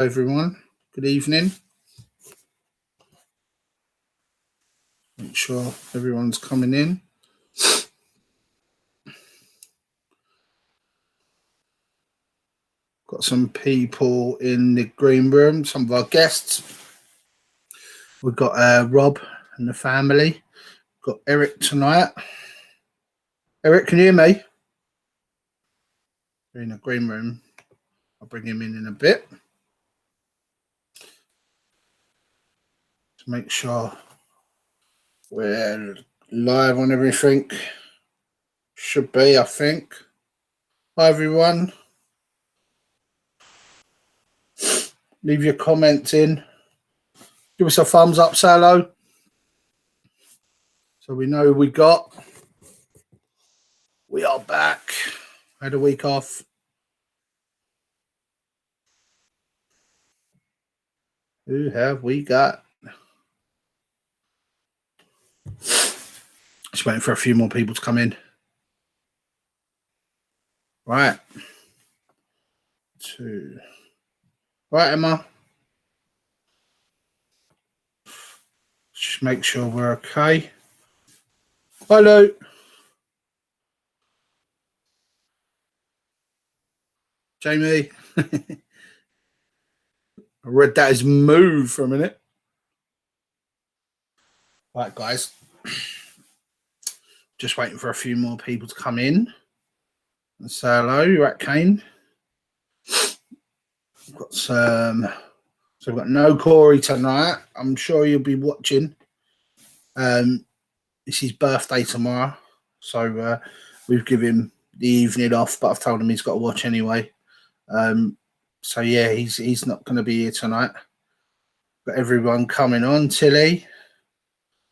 Everyone, good evening. Make sure everyone's coming in. Got some people in the green room, some of our guests. We've got Rob and the family. Got Eric tonight. Eric, can you hear me? We're in the green room. I'll bring him in a bit. To make sure we're live on everything. Should be, I think. Hi, everyone. Leave your comments in. Give us a thumbs up, say hello. So we know we got. We are back. Had a week off. Who have we got? Just waiting for a few more people to come in. Right. 2. Right, Emma. Just make sure we're okay. Hello. Jamie. I read that as move for a minute. Right, guys. Just waiting for a few more people to come in. And say hello. You're at Kane. We've got some. So we've got no Corey tonight. I'm sure you'll be watching. It's his birthday tomorrow. So we've given him the evening off, but I've told him he's got to watch anyway. So yeah, he's not going to be here tonight. Got everyone coming on. Tilly,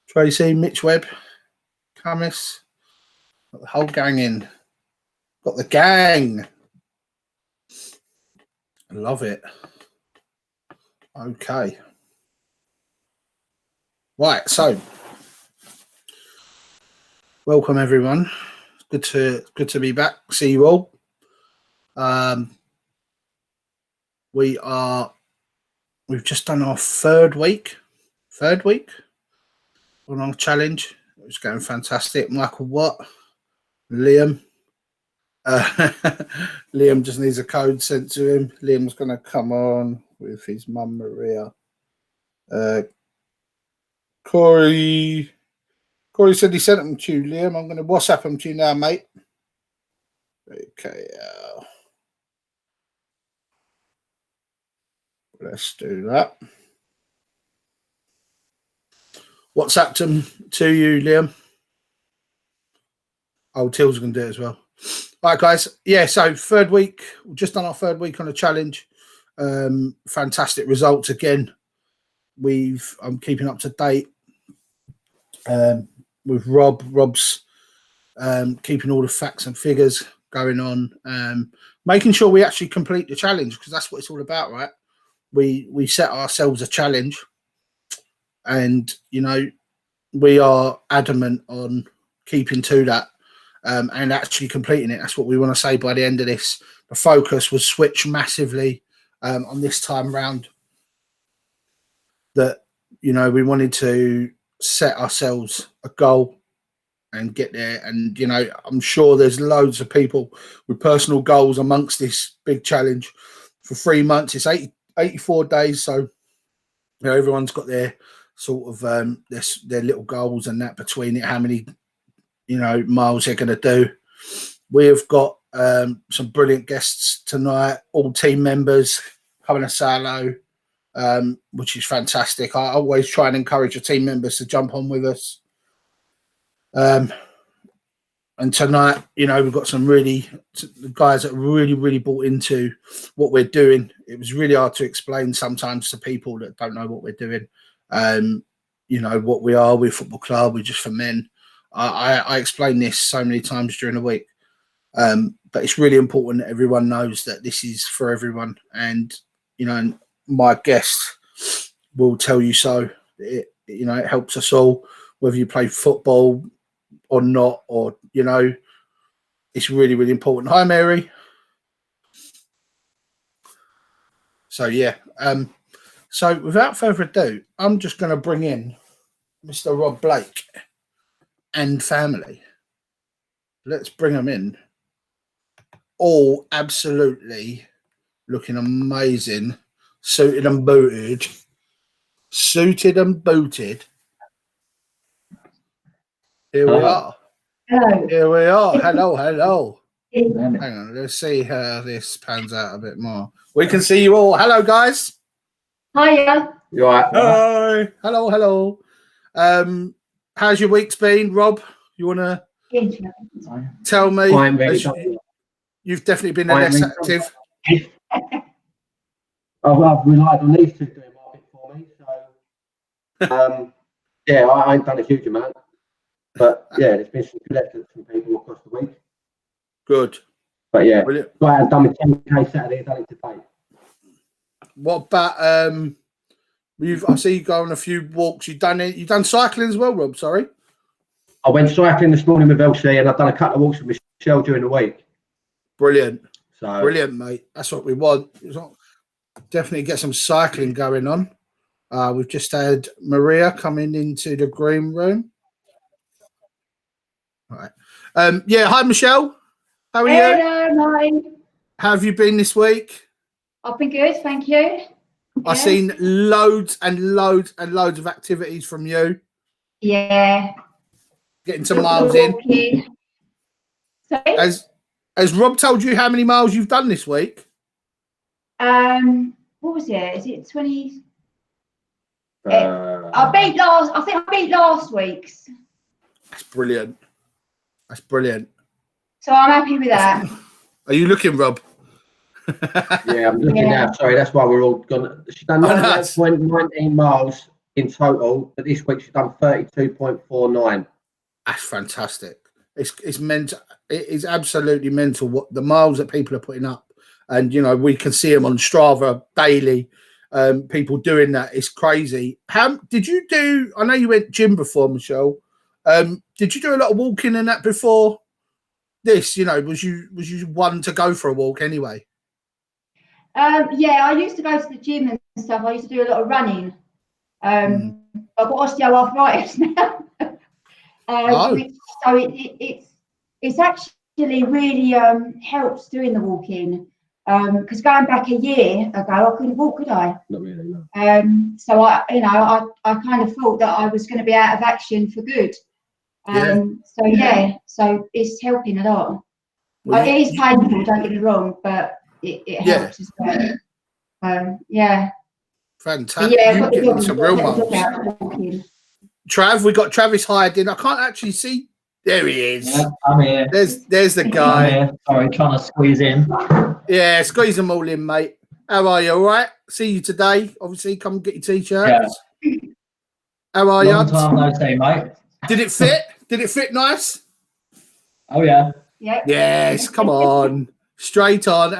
Tracy, Mitch Webb, Camis. Got the whole gang in. Got the gang. I love it. Okay. Right, so welcome everyone. Good to be back. See you all. We've just done our third week on our challenge. It was going fantastic. Michael Watt, Liam. Liam just needs a code sent to him. Liam's going to come on with his mum Maria. Corey said he sent them to you, Liam. I'm going to WhatsApp them to you now, mate. Okay. Let's do that. WhatsApp them to you, Liam. Oh, Till's going to do it as well. All right, guys. Yeah, so third week. We've just done our third week on a challenge. Fantastic results again. I'm keeping up to date with Rob. Rob's keeping all the facts and figures going on, making sure we actually complete the challenge, because that's what it's all about, right? We set ourselves a challenge, and we are adamant on keeping to that and actually completing it. That's what we want to say by the end of this. The focus was switched massively on this time round. That we wanted to set ourselves a goal and get there. And I'm sure there's loads of people with personal goals amongst this big challenge. For 3 months, it's 84 days, so everyone's got their sort of their little goals and that between it, how many miles they're going to do. We have got some brilliant guests tonight, all team members coming to say hello, which is fantastic. I always try and encourage the team members to jump on with us. And tonight, we've got some guys that really bought into what we're doing. It was really hard to explain sometimes to people that don't know what we're doing. What we are. We're a football club. We're just for men. I explain this so many times during the week. But it's really important that everyone knows that this is for everyone. And, my guests will tell you so. It helps us all, whether you play football or not, or it's really important. Hi, Mary. So yeah. So without further ado, I'm just going to bring in Mr. Rob Blake and family. Let's bring them in. All absolutely looking amazing, suited and booted. Suited and booted. Here we are. Hello. Here we are. Hello, hello. Hello. Hang on, let's see how this pans out a bit more. We can see you all. Hello, guys. Hiya. You all right? Hi. Hello, hello. How's your week's been, Rob? You want to tell me? I am really You've definitely been less active. I've relied on these two doing my bit for me. So, yeah, I ain't done a huge amount. But, yeah, there's been some good efforts from people across the week. Good. But, yeah, Brilliant. I've done my 10K Saturday, I've done it today. What about, I see you go on a few walks. You've done cycling as well, Rob, sorry? I went cycling this morning with LC and I've done a couple of walks with Michelle during the week. Brilliant. So Brilliant, mate. That's what we want. Definitely get some cycling going on. We've just had Maria coming into the green room. All right. Yeah, hi, Michelle. How are you? Hello, hi. How have you been this week? I've been good, thank you. I've seen loads and loads and loads of activities from you. Yeah. Getting some miles in. Sorry? Has Rob told you how many miles you've done this week? What was it? Is it 20? I think I beat last week's. That's brilliant. That's brilliant. So I'm happy with that. Are you looking, Rob? yeah, I'm looking now. Sorry, that's why we're all gone. She's done 19 miles in total, but this week she's done 32.49. That's fantastic. It's mental. It is absolutely mental what the miles that people are putting up, and you know we can see them on Strava daily. People doing that. It's crazy. How did you do? I know you went gym before, Michelle. Did you do a lot of walking and that before this? You know, was you one to go for a walk anyway? Yeah, I used to go to the gym and stuff. I used to do a lot of running. I've got osteoarthritis now. So it's actually really helps doing the walking. Because going back a year ago, I couldn't walk, could I? Not really, no. So I kind of thought that I was going to be out of action for good. So it's helping a lot. Well, it is painful, don't get me wrong, but it helps as well. Yeah. Fantastic. You're getting some real miles. Trav, we got Travis hiding. I can't actually see. There he is. Yeah, I'm here. There's the guy. I'm here. Sorry, trying to squeeze in. Yeah, squeeze them all in, mate. How are you? All right? See you today. Obviously, come get your t-shirts. Yeah. How are Long you? time no see, mate. Did it fit? Did it fit nice? Oh yeah. Yeah. Yes. Come on, straight on.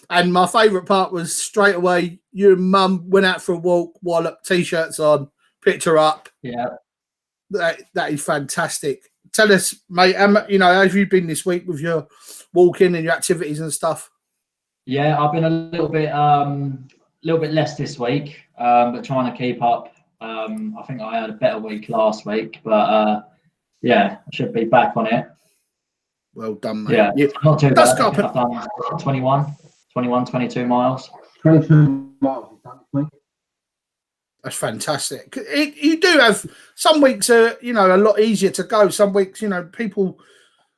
And my favourite part was straight away. You and Mum went out for a walk, wallop, t-shirts on, picture up. Yeah. That is fantastic. Tell us, mate. You know, how have you been this week with your walking and your activities and stuff? Yeah, I've been a little bit less this week, but trying to keep up. I think I had a better week last week, but yeah, I should be back on it. Well done, mate. Yeah, not too That's bad. I've done 22 miles. 22 miles you've done this week. That's fantastic. You do have some weeks are, you know, a lot easier to go. Some weeks, you know, people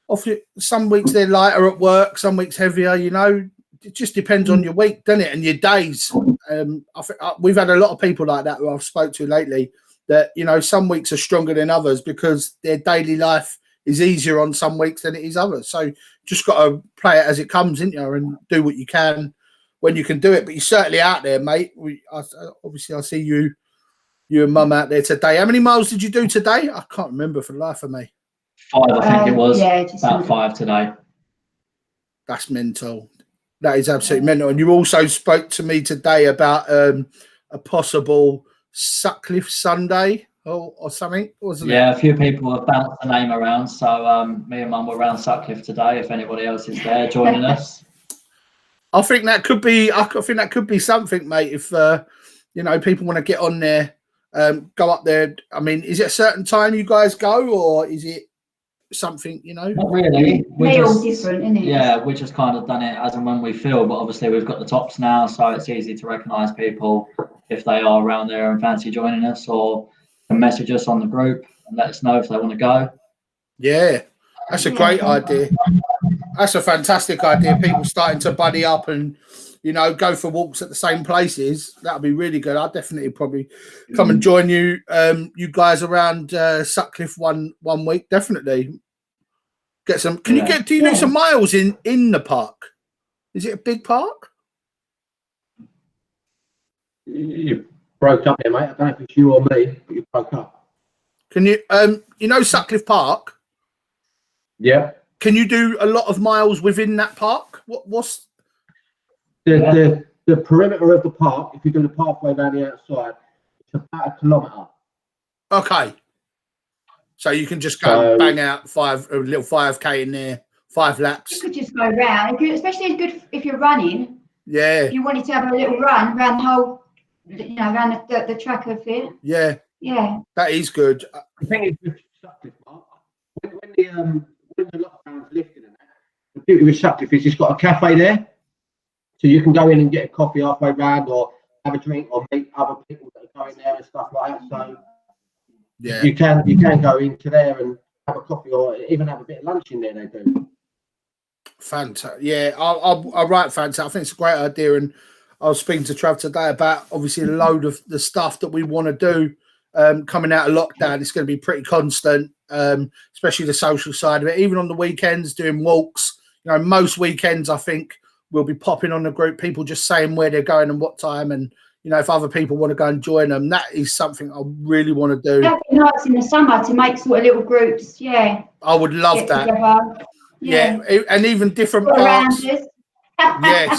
often, some weeks they're lighter at work, some weeks heavier, you know. It just depends on your week, doesn't it? And your days. I think we've had a lot of people like that who I've spoke to lately that, you know, some weeks are stronger than others because their daily life is easier on some weeks than it is others. So just got to play it as it comes, isn't you? And do what you can when you can do it. But you're certainly out there, mate. Obviously, I see you and Mum out there today. How many miles did you do today? I can't remember for the life of me. 5, I think it was. Yeah, about 5 today. That's mental. That is absolutely mental. And you also spoke to me today about a possible Sutcliffe Sunday or something, wasn't it? Yeah, a few people have bounced the name around. So me and Mum were around Sutcliffe today. If anybody else is there joining us. I think that could be. I think that could be something, mate. If you know, people want to get on there, go up there. I mean, is it a certain time you guys go, or is it something, you know? Not really. They're all different, isn't it? Yeah, we just kind of done it as and when we feel, but obviously we've got the tops now, so it's easy to recognise people if they are around there and fancy joining us, or can message us on the group and let us know if they want to go. Yeah, that's a great idea. That's a fantastic idea. People starting to buddy up and, you know, go for walks at the same places. That'll be really good. I'll definitely probably come and join you, you guys around Sutcliffe one week. Definitely get some. Can you get? Do you do some miles in the park? Is it a big park? You broke up there, mate. I don't know if it's you or me, but you broke up. Can you? You know Sutcliffe Park. Yeah. Can you do a lot of miles within that park? What's the perimeter of the park? If you do the pathway down the outside, it's about 1 kilometre. Okay. So you can just go and bang out a little 5K in there, 5 laps. You could just go round, especially it's good if you're running. Yeah. If you wanted to have a little run around the whole, you know, around the track of it. Yeah. Yeah. That is good. The thing is with Sutcliffe Park, when the lockdown's lifted and that, the beauty with Sutcliffe is it's got a cafe there, so you can go in and get a coffee halfway round or have a drink or meet other people that are going there and stuff like that. So yeah, you can go into there and have a coffee or even have a bit of lunch in there. They do. Fantastic. Yeah, I'll write fantastic. I think it's a great idea, and I was speaking to Trav today about obviously a load of the stuff that we want to do. Coming out of lockdown, it's going to be pretty constant, especially the social side of it. Even on the weekends, doing walks. You know, most weekends, I think we'll be popping on the group. People just saying where they're going and what time, and you know, if other people want to go and join them, that is something I really want to do. That'd be nice in the summer to make sort of little groups. Yeah, I would love that. Together. Yeah, and even different parts. Yes, I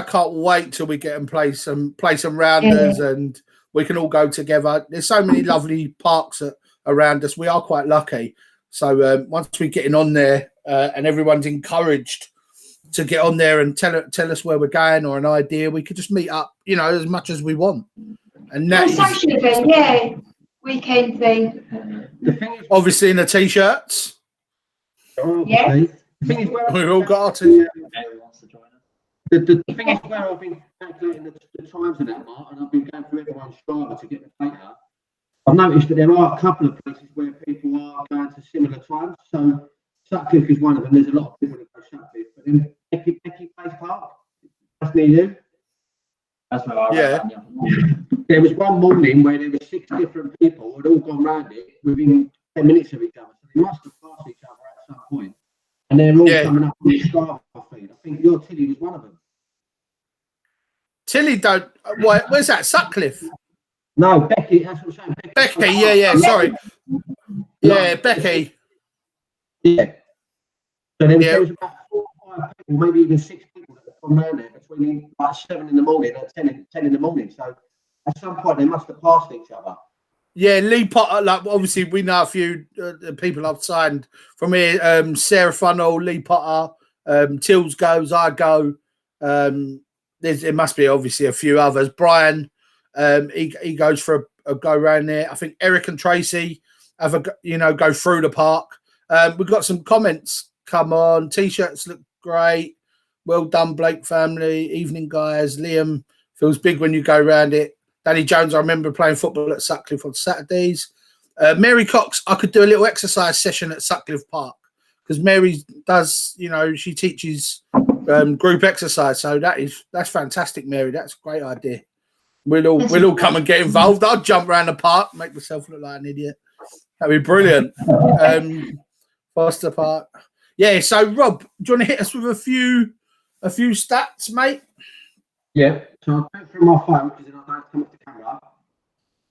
can't wait till we get and play some rounders and we can all go together. There's so many lovely parks around us. We are quite lucky. So once we're getting on there and everyone's encouraged to get on there and tell us where we're going or an idea, we could just meet up, you know, as much as we want. And that social event, weekend thing. Obviously in the t-shirts. Yeah. The thing is where we've all got our t-shirts. The thing is where I've been calculating the times of that, Mark, and I've been going through everyone's Strava to get the data. I've noticed that there are a couple of places where people are going to similar times. So Sutcliffe is one of them. There's a lot of people that go Sutcliffe, but then Becky Place Park, that's near you. That's where I There was one morning where there were 6 different people who had all gone round it within 10 minutes of each other. So they must have passed each other at some point. And they're all coming up on the Strava feed. I think your Tilly was one of them. Tilly don't. Where's that? Sutcliffe? No, Becky. That's what I'm saying. Becky. Yeah. Sorry. Yeah, Becky. Yeah. So there was about 4 or 5 people, maybe even 6 people that have gone round there between like 7 in the morning and 10 in the morning. So at some point they must have passed each other. Yeah, Lee Potter, like obviously we know a few people I've signed from here. Sarah Funnell, Lee Potter, Tills goes, I go. There must be obviously a few others. Brian, he goes for a go around there. I think Eric and Tracy have go through the park. We've got some comments. Come on, t-shirts look great. Well done, Blake family. Evening, guys. Liam, feels big when you go around it. Danny Jones, I remember playing football at Sutcliffe on Saturdays. Mary Cox, I could do a little exercise session at Sutcliffe Park because Mary does, she teaches group exercise. So that's fantastic, Mary. That's a great idea. We'll all come and get involved. I'll jump around the park, make myself look like an idiot. That'd be brilliant. Foster Park. Yeah. So Rob, do you want to hit us with a few stats, mate? Yeah. So I went through my phone because then I don't come up the camera.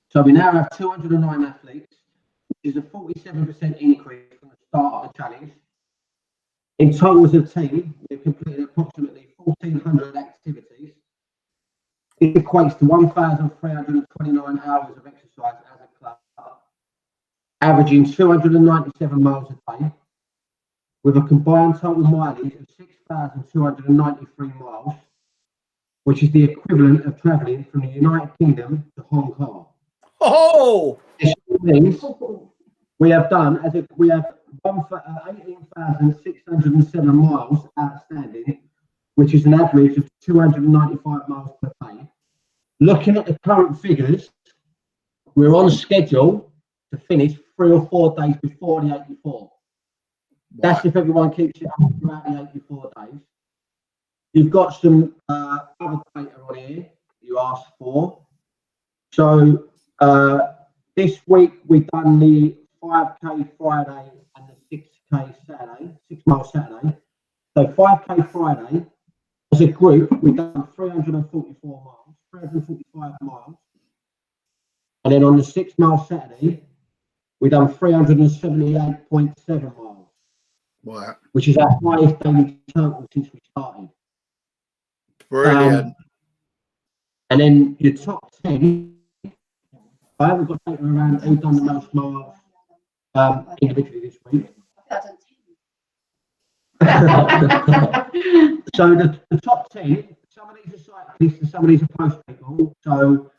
So we now have 209 athletes, which is a 47% increase from the start of the challenge. In total as a team, we've completed approximately 1,400 activities. It equates to 1,329 hours of exercise as a club, averaging 297 miles a day, with a combined total mileage of 6,293 miles, which is the equivalent of travelling from the United Kingdom to Hong Kong. Oh, This means we have 18,607 miles outstanding, which is an average of 295 miles per day. Looking at the current figures, we're on schedule to finish 3 or 4 days before the 84. That's if everyone keeps it up throughout the 84 days. You've got some other data on here you asked for. So this week we've done the 5K Friday and the 6K Saturday, 6 mile Saturday. So 5K Friday, as a group, we've done 344 miles, 345 miles. And then on the 6 mile Saturday, we've done 378.7 miles. wow. Which is our highest daily total since we started. Brilliant. And then your top 10, I haven't got data around who's done the most miles individually this week. So the top 10, some of these are cyclists and some of these are post people. So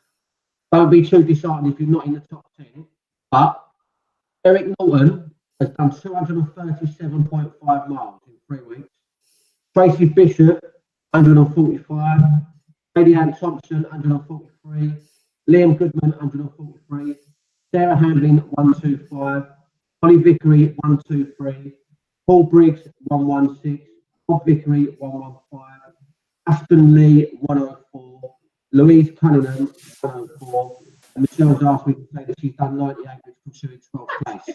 don't be too disheartened if you're not in the top 10. But Eric Norton has done 237.5 miles in 3 weeks. Tracy Bishop, 145. Brady Ann Thompson, 143. Liam Goodman, 143. Sarah Hamlin, 125. Holly Vickery, 123. Paul Briggs, 116. Bob Vickery, 115. Aston Lee, 104. Louise Cunningham, 104. And Michelle's asked me to say that she's done 98, which puts her in 12th place.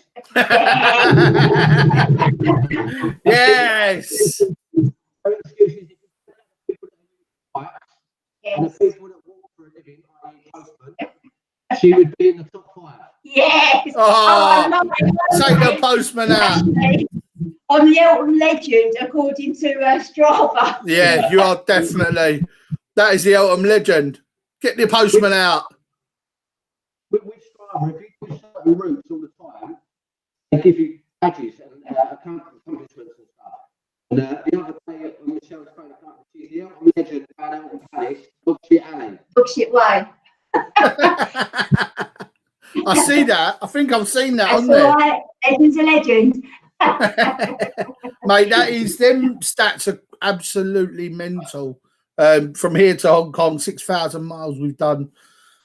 Yes. No excuses. And the people that walk for a living, i.e. postman, she would be in the top 5. Yes. Oh, I love it. take the postman out. On the Elton Legend, according to Strava. Yeah, you are definitely. That is the Eltham legend. Get the postman out. With Strava, if you do certain routes all the time, they give you badges and accomplishments and stuff. And the other day, Michelle's phone up, she's the Eltham legend at Eltham Palace, Bookshit Alley. Bookshit Way. I see that. I think I've seen that That's on there. all right. Legends a legend. Mate, that is, them stats are absolutely mental. From here to Hong Kong, 6,000 miles we've done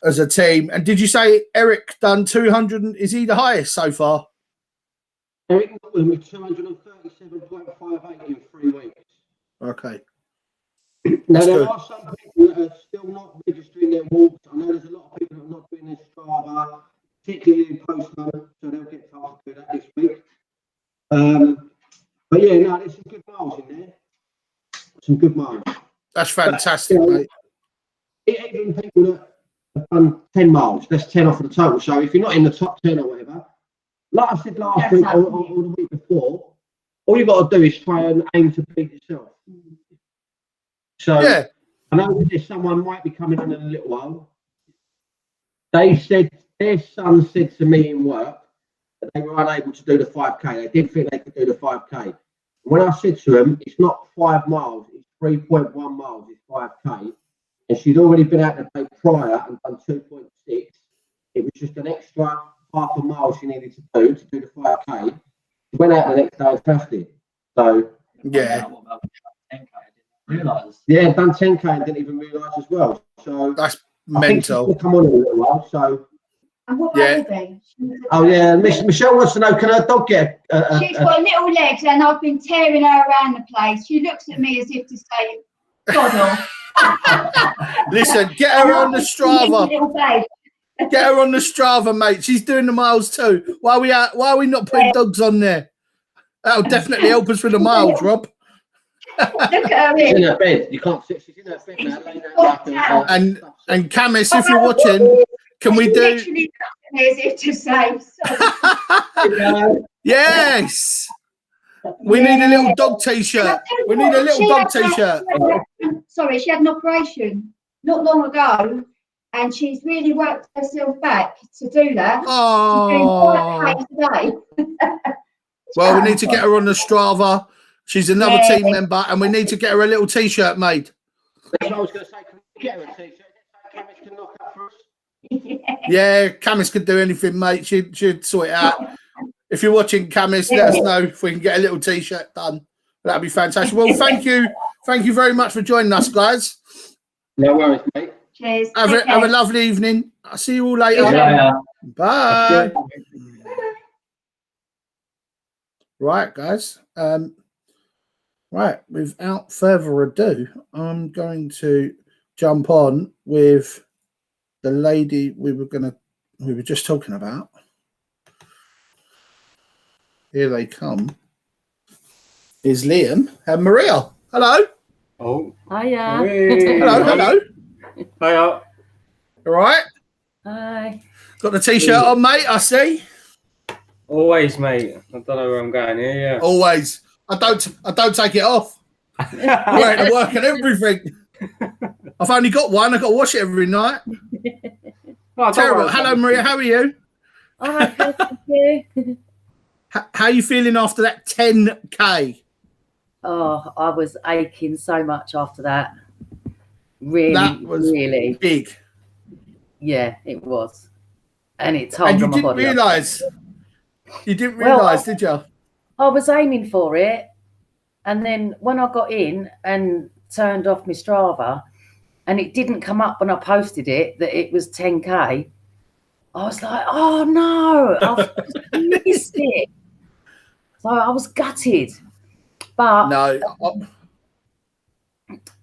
as a team. And did you say Eric done 200? Is he the highest so far? Eric Norton with 237.58 in 3 weeks. Okay. Now, That's there good. are some people that are still not registering their walks. I know there's a lot of people that are not doing their Strava, particularly postmen, so they'll get tasked to do that this week. But yeah, no, there's some good miles in there. Some good miles. That's fantastic, mate. Even people that have done 10 miles, that's 10 off of the total. So if you're not in the top 10 or whatever, like I said last week or the week before, all you've got to do is try and aim to beat yourself. So Yeah. I know that someone might be coming in a little while. They said, their son said to me in work that they were unable to do the 5K. They didn't think they could do the 5K. When I said to them, it's not 5 miles, it's 3.1 miles, it's 5K. And she'd already been out the day prior and done 2.6. It was just an extra half a mile she needed to do the 5K. She went out the next day and smashed it. So, Yeah. What about 10K? I didn't realise. yeah, done 10K and didn't even realise as well. So, That's I think she's mental. gonna come on in a little while. So, And what Yeah. about Libby? oh yeah, Michelle wants to know, can her dog get She's got little legs and I've been tearing her around the place. She looks at me as if to say, God off. Listen, get her on the Strava. Little babe. Get her on the Strava, mate. She's doing the miles too. Why are we not putting dogs on there? That'll definitely help us with the miles, Rob. Look at her she's in in. her bed. You can't sit, she's in her bed now, laying out like And Camis, if you're watching, can we She do? literally looks at me as if to say, sorry. Yes. We need a little dog t-shirt. We need a little dog t-shirt. Sorry, she had an operation not long ago, and she's really worked herself back to do that. Oh. She's doing 5K today. Well, we need to get her on the Strava She's another Yeah. team member, and we need to get her a little T-shirt made. That's what I was going to say. Can we get her a t-shirt? Camis can knock up for us. Yeah, Camis could do anything, mate. She'd sort it out. If you're watching, Camis, let us know if we can get a little T-shirt done. That'd be fantastic. Well, thank you very much for joining us, guys. No worries, mate. Cheers. Have a lovely evening. I'll see you all later. Yeah. Bye. Right, guys. Right, without further ado, I'm going to jump on with the lady we were just talking about. Here they come. Is Liam and Maria. Hello. Oh, Hiya. Hello. Hiya. All right. Hi. Got the T-shirt on, mate. I see. Always, mate. I don't know where I'm going here. Yeah. Always. I don't take it off. I wear it to work and everything. I've only got one. I've got to wash it every night. Oh, Terrible. Hello, Maria. How are you? Oh, okay, thank you. How are you feeling after that 10K? Oh, I was aching so much after that. Really, That was really. big. Yeah, it was. And it told And you on my didn't body. realise. You didn't Well, realise, did you? I was aiming for it. And then when I got in and turned off my Strava and it didn't come up when I posted it that it was 10K, I was like, oh no, I've missed it. So I was gutted. But No.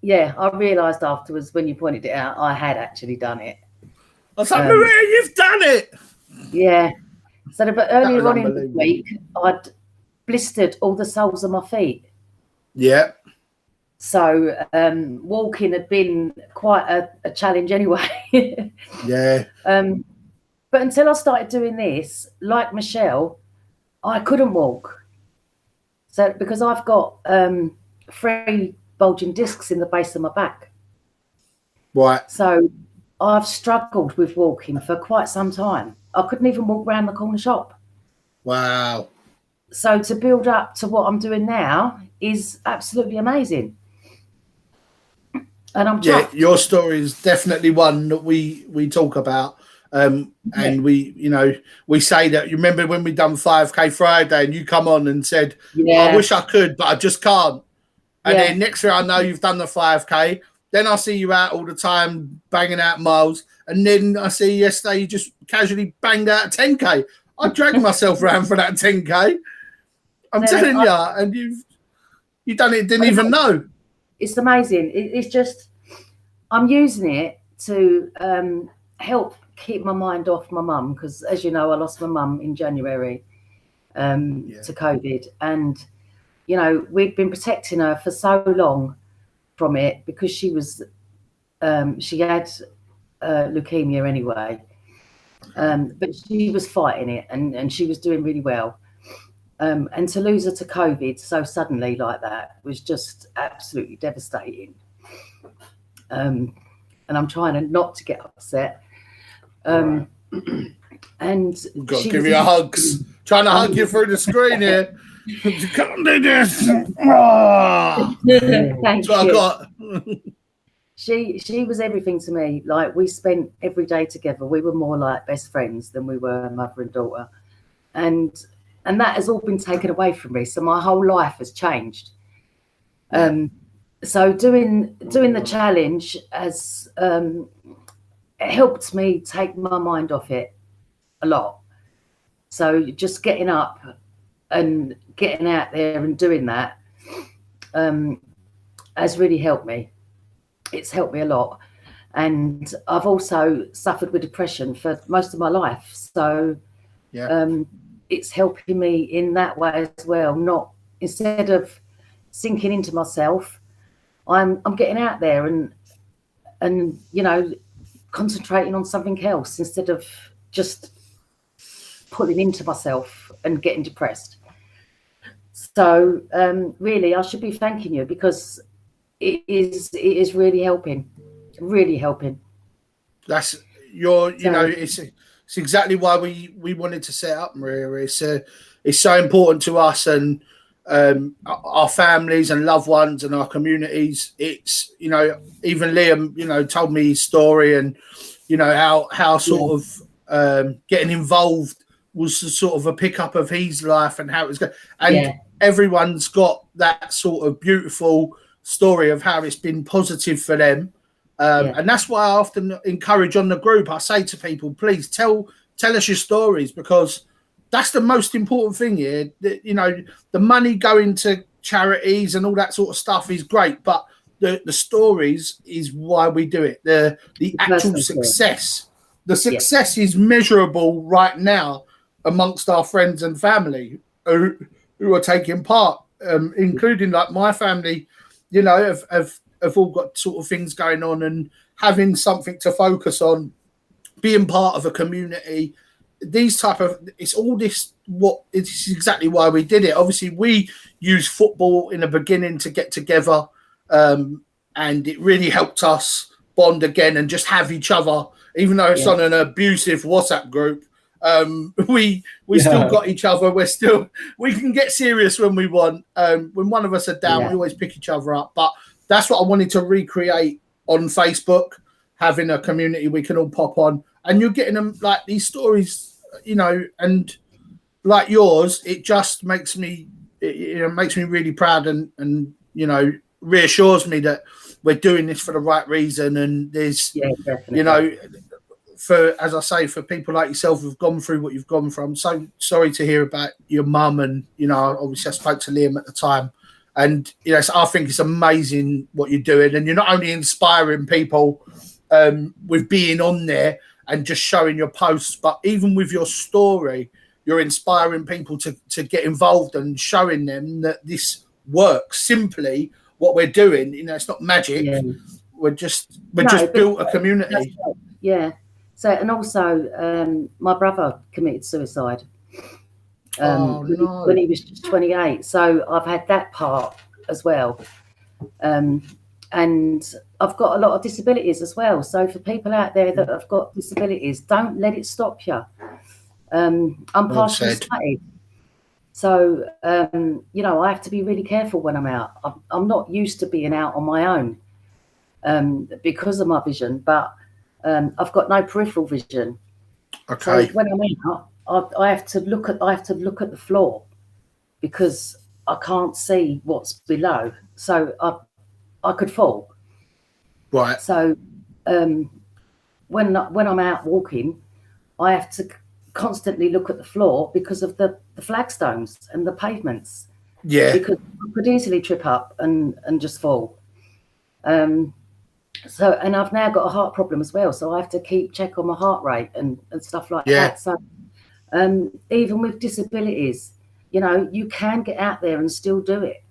yeah, I realised afterwards when you pointed it out, I had actually done it. I was like, Maria, you've done it. Yeah. So but earlier was on in the unbelievable. week, I'd blistered all the soles of my feet. Yeah. So walking had been quite a challenge anyway. Yeah. But until I started doing this, like Michelle, I couldn't walk. So because I've got 3 bulging discs in the base of my back. Right. So I've struggled with walking for quite some time. I couldn't even walk around the corner shop. Wow. So to build up to what I'm doing now is absolutely amazing. And I'm Yeah, chuffed. your story is definitely one that we talk about. And we say that. You remember when we done 5K Friday and you come on and said, Yeah. I wish I could, but I just can't. And Yeah. then next year I know you've done the 5K. Then I see you out all the time banging out miles. And then I see yesterday you just casually banged out a 10K. I dragged myself around for that 10K. I'm No, telling you, and you've done it, didn't even know. It's amazing. It's just, I'm using it to help keep my mind off my mum, because as you know, I lost my mum in January to COVID. And, you know, we'd been protecting her for so long from it because she was, she had leukemia anyway. But she was fighting it and she was doing really well. And to lose her to COVID so suddenly like that was just absolutely devastating. And I'm trying not to get upset. And We've got to give you hugs. Trying to hug you through the screen here. You can't do this. Oh, Thank that's what I you. got. She was everything to me. Like, we spent every day together. We were more like best friends than we were mother and daughter. And that has all been taken away from me. So my whole life has changed. So doing the challenge has helped me take my mind off it a lot. So just getting up and getting out there and doing that has really helped me. It's helped me a lot. And I've also suffered with depression for most of my life. So it's helping me in that way as well. Not, instead of sinking into myself, I'm getting out there and you know, concentrating on something else instead of just putting into myself and getting depressed. So really, I should be thanking you, because it is really helping. That's it's exactly why we wanted to set up, Maria. It's so important to us, and our families and loved ones and our communities. It's, you know, even Liam, you know, told me his story, and you know how sort of getting involved was sort of a pickup of his life and how it was going. And everyone's got that sort of beautiful story of how it's been positive for them. And that's why I often encourage on the group. I say to people, please tell us your stories, because that's the most important thing here. You know, the money going to charities and all that sort of stuff is great, but the stories is why we do it. The actual success, the success is measurable right now amongst our friends and family who are taking part, including like my family. You know, have all got sort of things going on, and having something to focus on, being part of a community. These type of, it's all this, it's exactly why we did it. Obviously we used football in the beginning to get together, and it really helped us bond again and just have each other, even though it's on an abusive WhatsApp group. We still got each other. We can get serious when we want. When one of us are down, we always pick each other up. But that's what I wanted to recreate on Facebook, having a community we can all pop on, and you're getting them like these stories, you know, and like yours. It just makes me, makes me really proud, and you know, reassures me that we're doing this for the right reason. And there's, you know, for, as I say, for people like yourself who've gone through what you've gone through. I'm so sorry to hear about your mum, and you know, obviously I spoke to Liam at the time, and you know, so I think it's amazing what you're doing, and you're not only inspiring people with being on there and just showing your posts, but even with your story, you're inspiring people to get involved and showing them that this works. Simply what we're doing, you know, it's not magic. We're just built a community. So, and also my brother committed suicide when he was just 28. So I've had that part as well. And I've got a lot of disabilities as well. So for people out there that have got disabilities, don't let it stop you. I'm partially sighted. So, you know, I have to be really careful when I'm out. I'm not used to being out on my own because of my vision, but I've got no peripheral vision. Okay. So when I'm out, I have to look at the floor, because I can't see what's below. So I could fall. Right. So when I'm out walking, I have to constantly look at the floor because of the flagstones and the pavements. Yeah. Because I could easily trip up and just fall. So, and I've now got a heart problem as well, so I have to keep check on my heart rate and stuff like that. So even with disabilities, you know, you can get out there and still do it.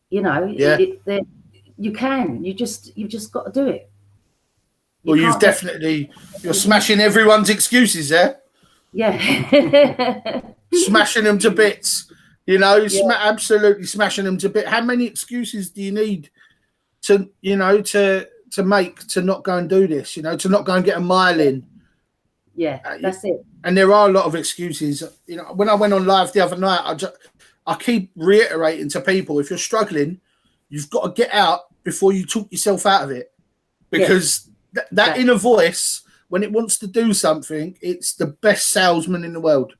You know, you can. You've just got to do it. Well, you're smashing everyone's excuses there. Yeah. Smashing them to bits. You know, absolutely smashing them to bits. How many excuses do you need to, you know, to make to not go and do this? You know, to not go and get a mile in. Yeah, that's it. And there are a lot of excuses. You know, when I went on live the other night, I keep reiterating to people, if you're struggling, you've got to get out before you talk yourself out of it, because that inner voice, when it wants to do something, it's the best salesman in the world.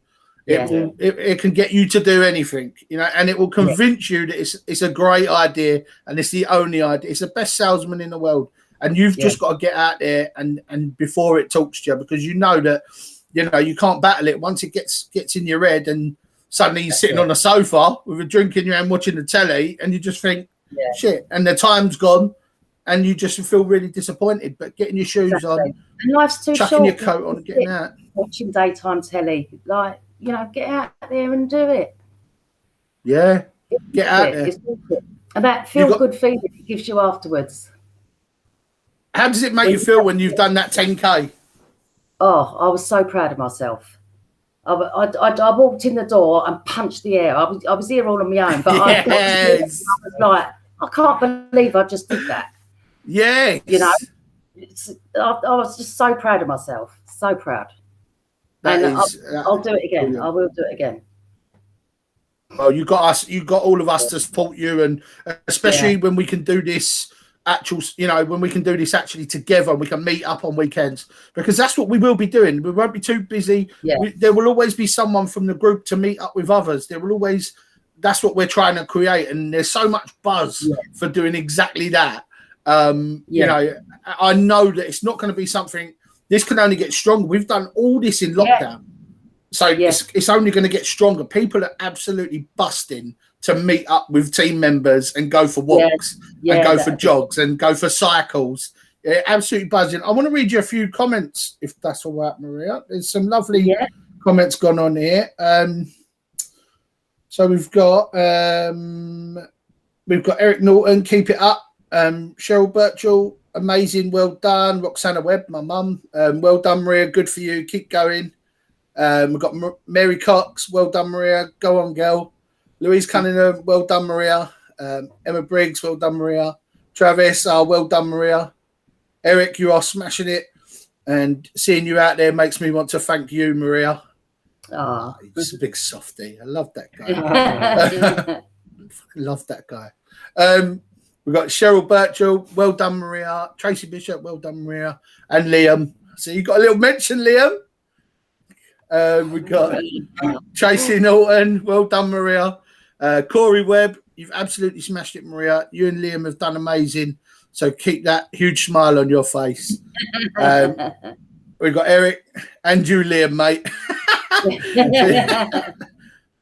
It can get you to do anything, you know, and it will convince you that it's a great idea and it's the only idea. It's the best salesman in the world, and you've just got to get out there and before it talks to you, because you know that, you know, you can't battle it once it gets in your head, and suddenly you're sitting on a sofa with a drink in your hand watching the telly, and you just think, shit, and the time's gone, and you just feel really disappointed. But getting your shoes on, and life's too chucking short, your coat on, and getting out, watching daytime telly, like, you know, get out there and do it. Yeah, get out there. And that feel-good feeling it gives you afterwards. How does it make you feel when you've done that 10K? Oh, I was so proud of myself. I walked in the door and punched the air. I was here all on my own, but I was like, I can't believe I just did that. Yeah, you know, I was just so proud of myself, so proud. I'll do it again. I will do it again. Well, you got us. You got all of us to support you, and especially when we can do this actual, when we can do this actually together, we can meet up on weekends, because that's what we will be doing. We won't be too busy. Yeah. There will always be someone from the group to meet up with others. There will always. That's what we're trying to create, and there's so much buzz for doing exactly that. I know that it's not going to be something. This can only get stronger. We've done all this in lockdown. So it's only going to get stronger. People are absolutely busting to meet up with team members and go for walks and go for jogs and go for cycles. Yeah, absolutely buzzing. I want to read you a few comments, if that's all right, Maria. There's some lovely comments gone on here. So we've got Eric Norton, keep it up. Cheryl Birchall, amazing, well done. Roxana Webb, my mum, well done, Maria, good for you, keep going. We've got Mary Cox, well done, Maria, go on, girl. Louise Cunningham, well done, Maria. Emma Briggs, well done, Maria. Travis, well done, Maria. Eric, you are smashing it, and seeing you out there makes me want to thank you, Maria. Oh, He's a big softie. I love that guy. Love that guy. We've got Cheryl Birchall, well done, Maria. Tracy Bishop, well done, Maria. And Liam. So you got a little mention, Liam. We've got Tracy Norton, well done, Maria. Corey Webb, you've absolutely smashed it, Maria. You and Liam have done amazing. So keep that huge smile on your face. We've got Eric and you, Liam, mate.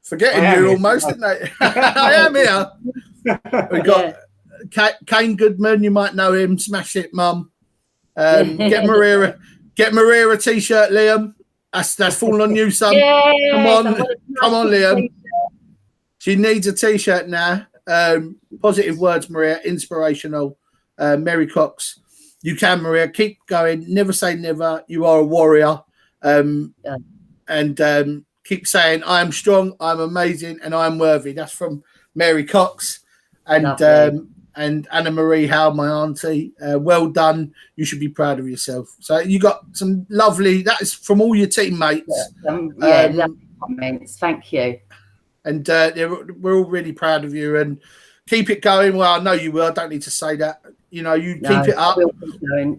Forgetting you almost, didn't I? I am here. We've got Kane Goodman, you might know him. Smash it, mum. Get Maria a t-shirt, Liam. That's falling on you, son. Come on, Liam. She needs a t-shirt now. Positive words, Maria. Inspirational. Mary Cox. You can, Maria. Keep going. Never say never. You are a warrior. And keep saying, I am strong, I'm amazing, and I am worthy. That's from Mary Cox. And Anna Marie Howe, my auntie. Well done. You should be proud of yourself. So you got some lovely, that is from all your teammates. lovely comments. Thank you. And we're all really proud of you, and keep it going. Well, I know you will. I don't need to say that. Keep it up.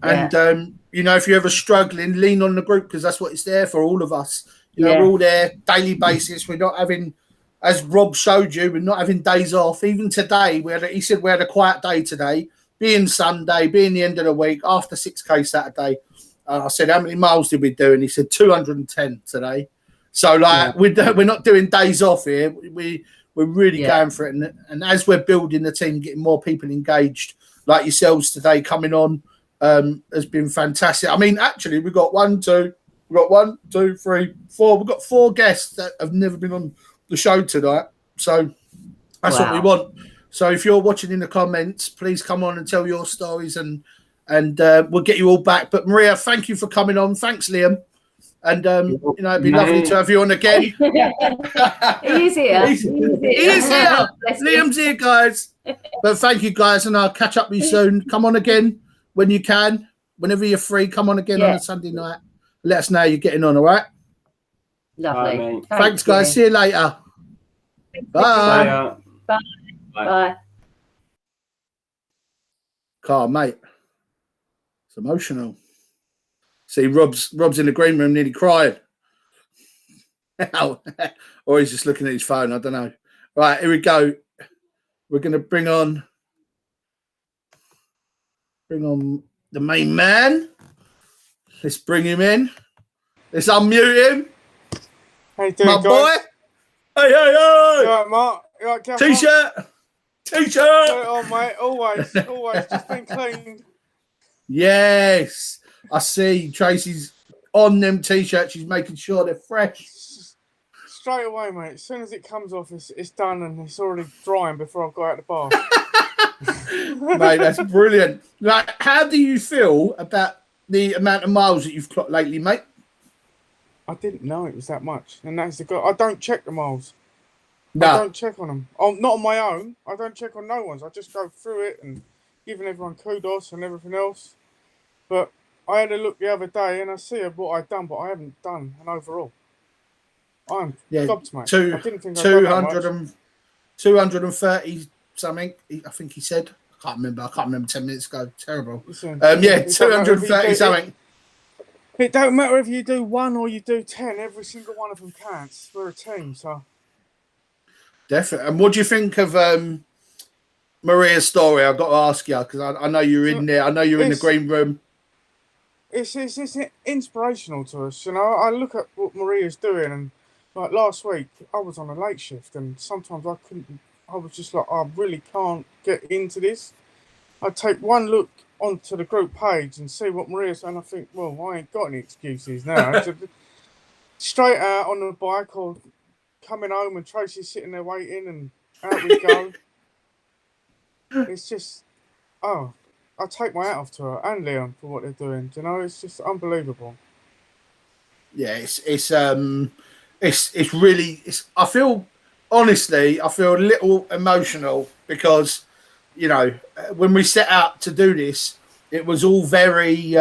And, if you're ever struggling, lean on the group, because that's what it's there for, all of us. We're all there daily basis. We're not having, as Rob showed you, we're not having days off. Even today, he said we had a quiet day today, being Sunday, being the end of the week, after 6K Saturday. I said, how many miles did we do? And he said 210 today. So, we're not doing days off here. We're really going for it. And as we're building the team, getting more people engaged, like yourselves today coming on, has been fantastic. I mean, actually, we've got 1, 2, 3, 4. We've got 4 guests that have never been on the show tonight. So that's what we want. So if you're watching in the comments, please come on and tell your stories, and we'll get you all back. But Maria, thank you for coming on. Thanks, Liam. And it'd be lovely to have you on again. He is here. He is here. Liam's here, guys. But thank you, guys, and I'll catch up with you soon. Come on again when you can. Whenever you're free, come on again on a Sunday night. Let us know how you're getting on, all right? Lovely. Bye, Thanks, guys. See you later. Bye. Bye. Carl, mate. It's emotional. See, Rob's in the green room nearly crying. Or he's just looking at his phone. I don't know. Right, here we go. We're going to bring on the main man. Let's bring him in. Let's unmute him. How you doing, My guys? boy. Hey. You right, Mark? You right, Gav? T-shirt. Put it on, mate. Always. Just been cleaned. Yes. I see Tracy's on them T-shirts. She's making sure they're fresh. Straight away, mate. As soon as it comes off, it's done and it's already drying before I go out the bath. Mate, that's brilliant. Like, how do you feel about the amount of miles that you've clocked lately, mate? I didn't know it was that much. And that's the good. I don't check the miles. No. I don't check on them. I'm not on my own. I don't check on no one's. I just go through it and giving everyone kudos and everything else. But I had a look the other day and I see what I've done, but I haven't done an overall. I'm gobsmacked. I didn't think I'd done that much. 230 something. I think he said. I can't remember 10 minutes ago. Terrible. Listen, Yeah, it don't matter if you 230 do- something. It don't matter if you do 1 or you do 10. Every single one of them counts. We're a team, so. Definitely. And what do you think of Maria's story? I've got to ask you because I know you're in there. I know you're in the It's- green room. It's inspirational to us, you know. I look at what Maria's doing, and like last week, I was on a late shift, and sometimes I couldn't. I was just like, I really can't get into this. I take one look onto the group page and see what Maria's saying. I think, well, I ain't got any excuses now. Straight out on the bike or coming home, and Tracy's sitting there waiting, and out we go. It's just, I take my hat off to her and Leon for what they're doing. You know, it's just unbelievable. Yeah, it's really. I feel honestly, I feel a little emotional because, you know, when we set out to do this, it was all very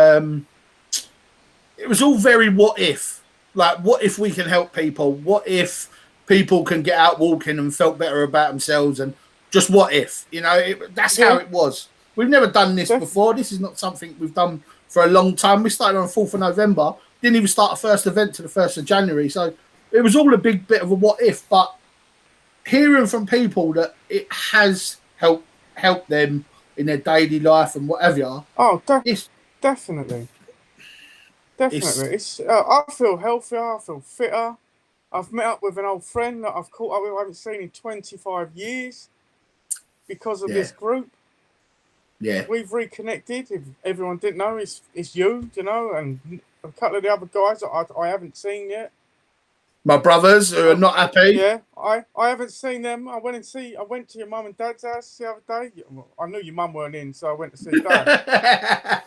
what if. Like, what if we can help people? What if people can get out walking and felt better about themselves? And just what if, you know, that's how it was. We've never done this before. This is not something we've done for a long time. We started on the 4th of November. Didn't even start a first event to the 1st of January. So it was all a big bit of a what if. But hearing from people that it has helped them in their daily life and whatever. Oh, definitely. It's I feel healthier. I feel fitter. I've met up with an old friend that I've caught up with. I haven't seen in 25 years because of this group. Yeah, we've reconnected. If everyone didn't know, it's you know, and a couple of the other guys that I haven't seen yet. My brothers who are not happy. Yeah, I haven't seen them. I went to your mum and dad's house the other day. I knew your mum weren't in, so I went to see dad.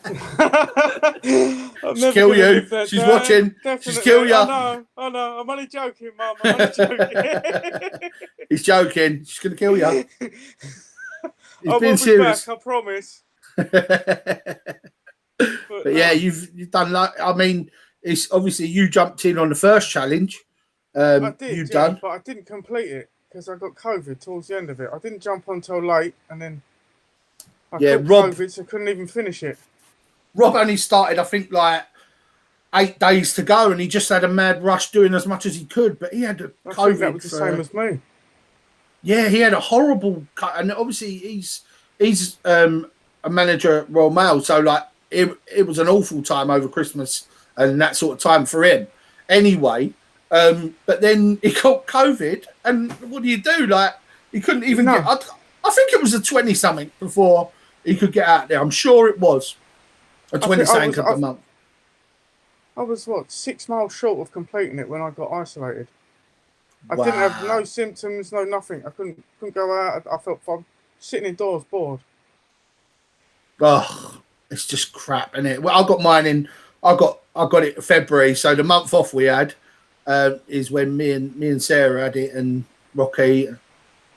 She'll kill you. She's watching. Definitely. She's kill you. I know. I'm only joking, mum. I'm only joking. He's joking. She's gonna kill you. He's I being will serious. be back, I promise. But yeah, you've done like. I mean, it's obviously you jumped in on the first challenge. I did, you've yeah, done, but I didn't complete it because I got COVID towards the end of it. I didn't jump on until late, and then I got COVID, so I couldn't even finish it. Rob only started, I think, like 8 days to go, and he just had a mad rush doing as much as he could. But he had I COVID. think that was the same as me. Yeah, he had a horrible cut, and obviously he's a manager at Royal Mail, so like it was an awful time over Christmas and that sort of time for him. Anyway, but then he caught COVID, and what do you do? Like he couldn't even get. I think it was a 20 something before he could get out there. I'm sure it was a 20 something of the month. I was 6 miles short of completing it when I got isolated. I didn't have no symptoms, no nothing. I couldn't go out. I felt fine. Sitting indoors, bored. Oh, it's just crap, isn't it? Well, I got mine in. I got it in February, so the month off we had is when me and Sarah had it, and Rocky.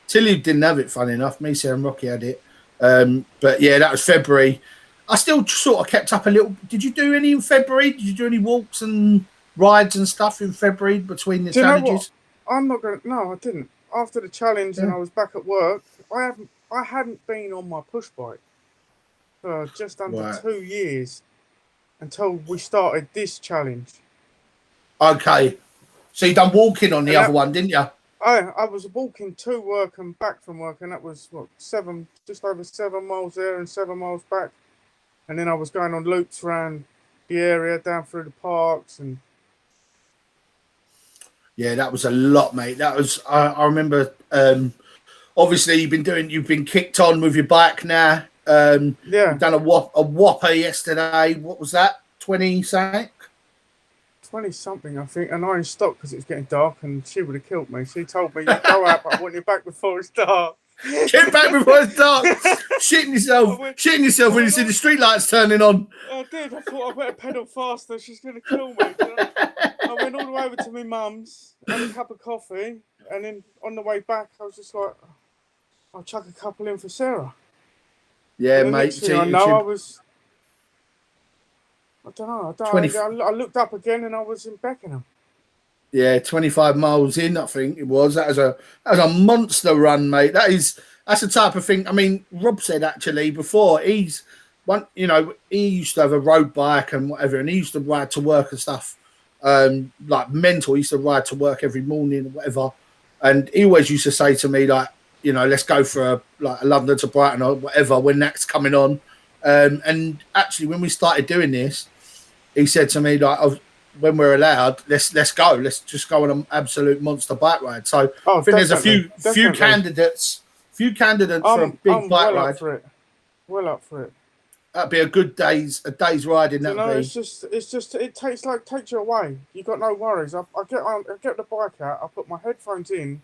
Tilly didn't have it. Funny enough, me, Sarah, and Rocky had it. But yeah, that was February. I still sort of kept up a little. Did you do any in February? Did you do any walks and rides and stuff in February between the challenges? I'm not going to. No, I didn't. After the challenge and I was back at work, I hadn't been on my push bike for just under 2 years until we started this challenge. Okay. So you done walking on the other one, didn't you? I was walking to work and back from work, and that was just over 7 miles there and 7 miles back. And then I was going on loops around the area, down through the parks, and yeah, that was a lot, mate. That was I remember. Obviously, you've been kicked on with your bike now. You've done a whopper yesterday. What was that? 20 something? 20 something, I think. And I only stopped because it was getting dark, and she would have killed me. She told me, "You go out, but I want you back before it's dark." Get back before it's dark. Shitting yourself when you see the street lights turning on. I did. I thought I better pedal faster. She's going to kill me. I went all the way over to my mum's, had a cup of coffee, and then on the way back, I was just like, I'll chuck a couple in for Sarah. Yeah, mate. I don't know. I looked up again and I was in Beckenham. Yeah, 25 miles in, I think it was. That was a monster run, mate. That's the type of thing. I mean, Rob said actually before he used to have a road bike and whatever, and he used to ride to work and stuff. Like mental, he used to ride to work every morning or whatever. And he always used to say to me, like, let's go for a London to Brighton or whatever when that's coming on. And actually, when we started doing this, he said to me, like, when we're allowed, let's go. Let's just go on an absolute monster bike ride. So I think there's a few candidates for a big bike ride. Well up for it. That'd be a day's riding. It takes you away. You got no worries. I get the bike out. I put my headphones in,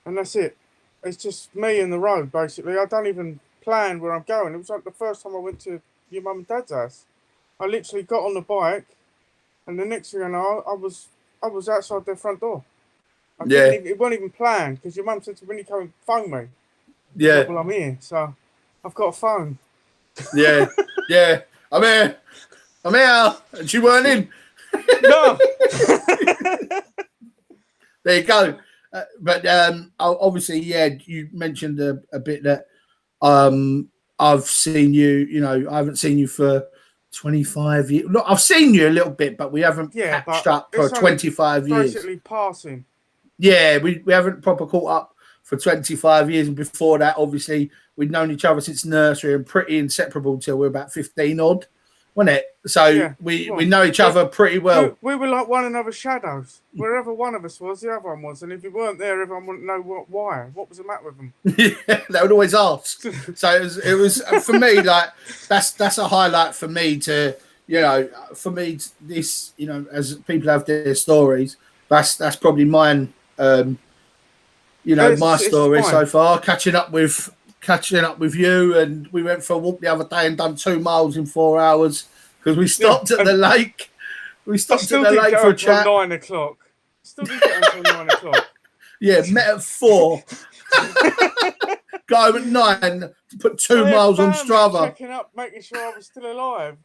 and that's it. It's just me and the road basically. I don't even plan where I'm going. It was like the first time I went to your mum and dad's house. I literally got on the bike, and the next thing I know, I was outside their front door. It wasn't even planned because your mum said to me, when you come, phone me. Yeah. Well, I'm here, so I've got a phone. Yeah. I'm here. And she weren't in. No. There you go. But obviously, you mentioned a bit that I've seen you. I haven't seen you for 25 years. Look, I've seen you a little bit, but we haven't catched up for 25 years. Basically passing. Yeah, we haven't proper caught up for 25 years. And before that, obviously, we'd known each other since nursery and pretty inseparable till we were about 15 odd, wasn't it? So we know each other pretty well. We were like one another's shadows. Wherever one of us was, the other one was. And if you weren't there, everyone wouldn't know why. What was the matter with them? Yeah, they would always ask. So it was for me, like, that's a highlight for me to, for me, this, as people have their stories, that's probably mine. My story so far, catching up with you, and we went for a walk the other day and done 2 miles in 4 hours because we stopped at the lake. We stopped at the lake for a chat. 9 o'clock. Still didn't get until 9 o'clock. Yeah, met at 4. Got home at 9. Put 2 miles on Strava. Checking up, making sure I was still alive.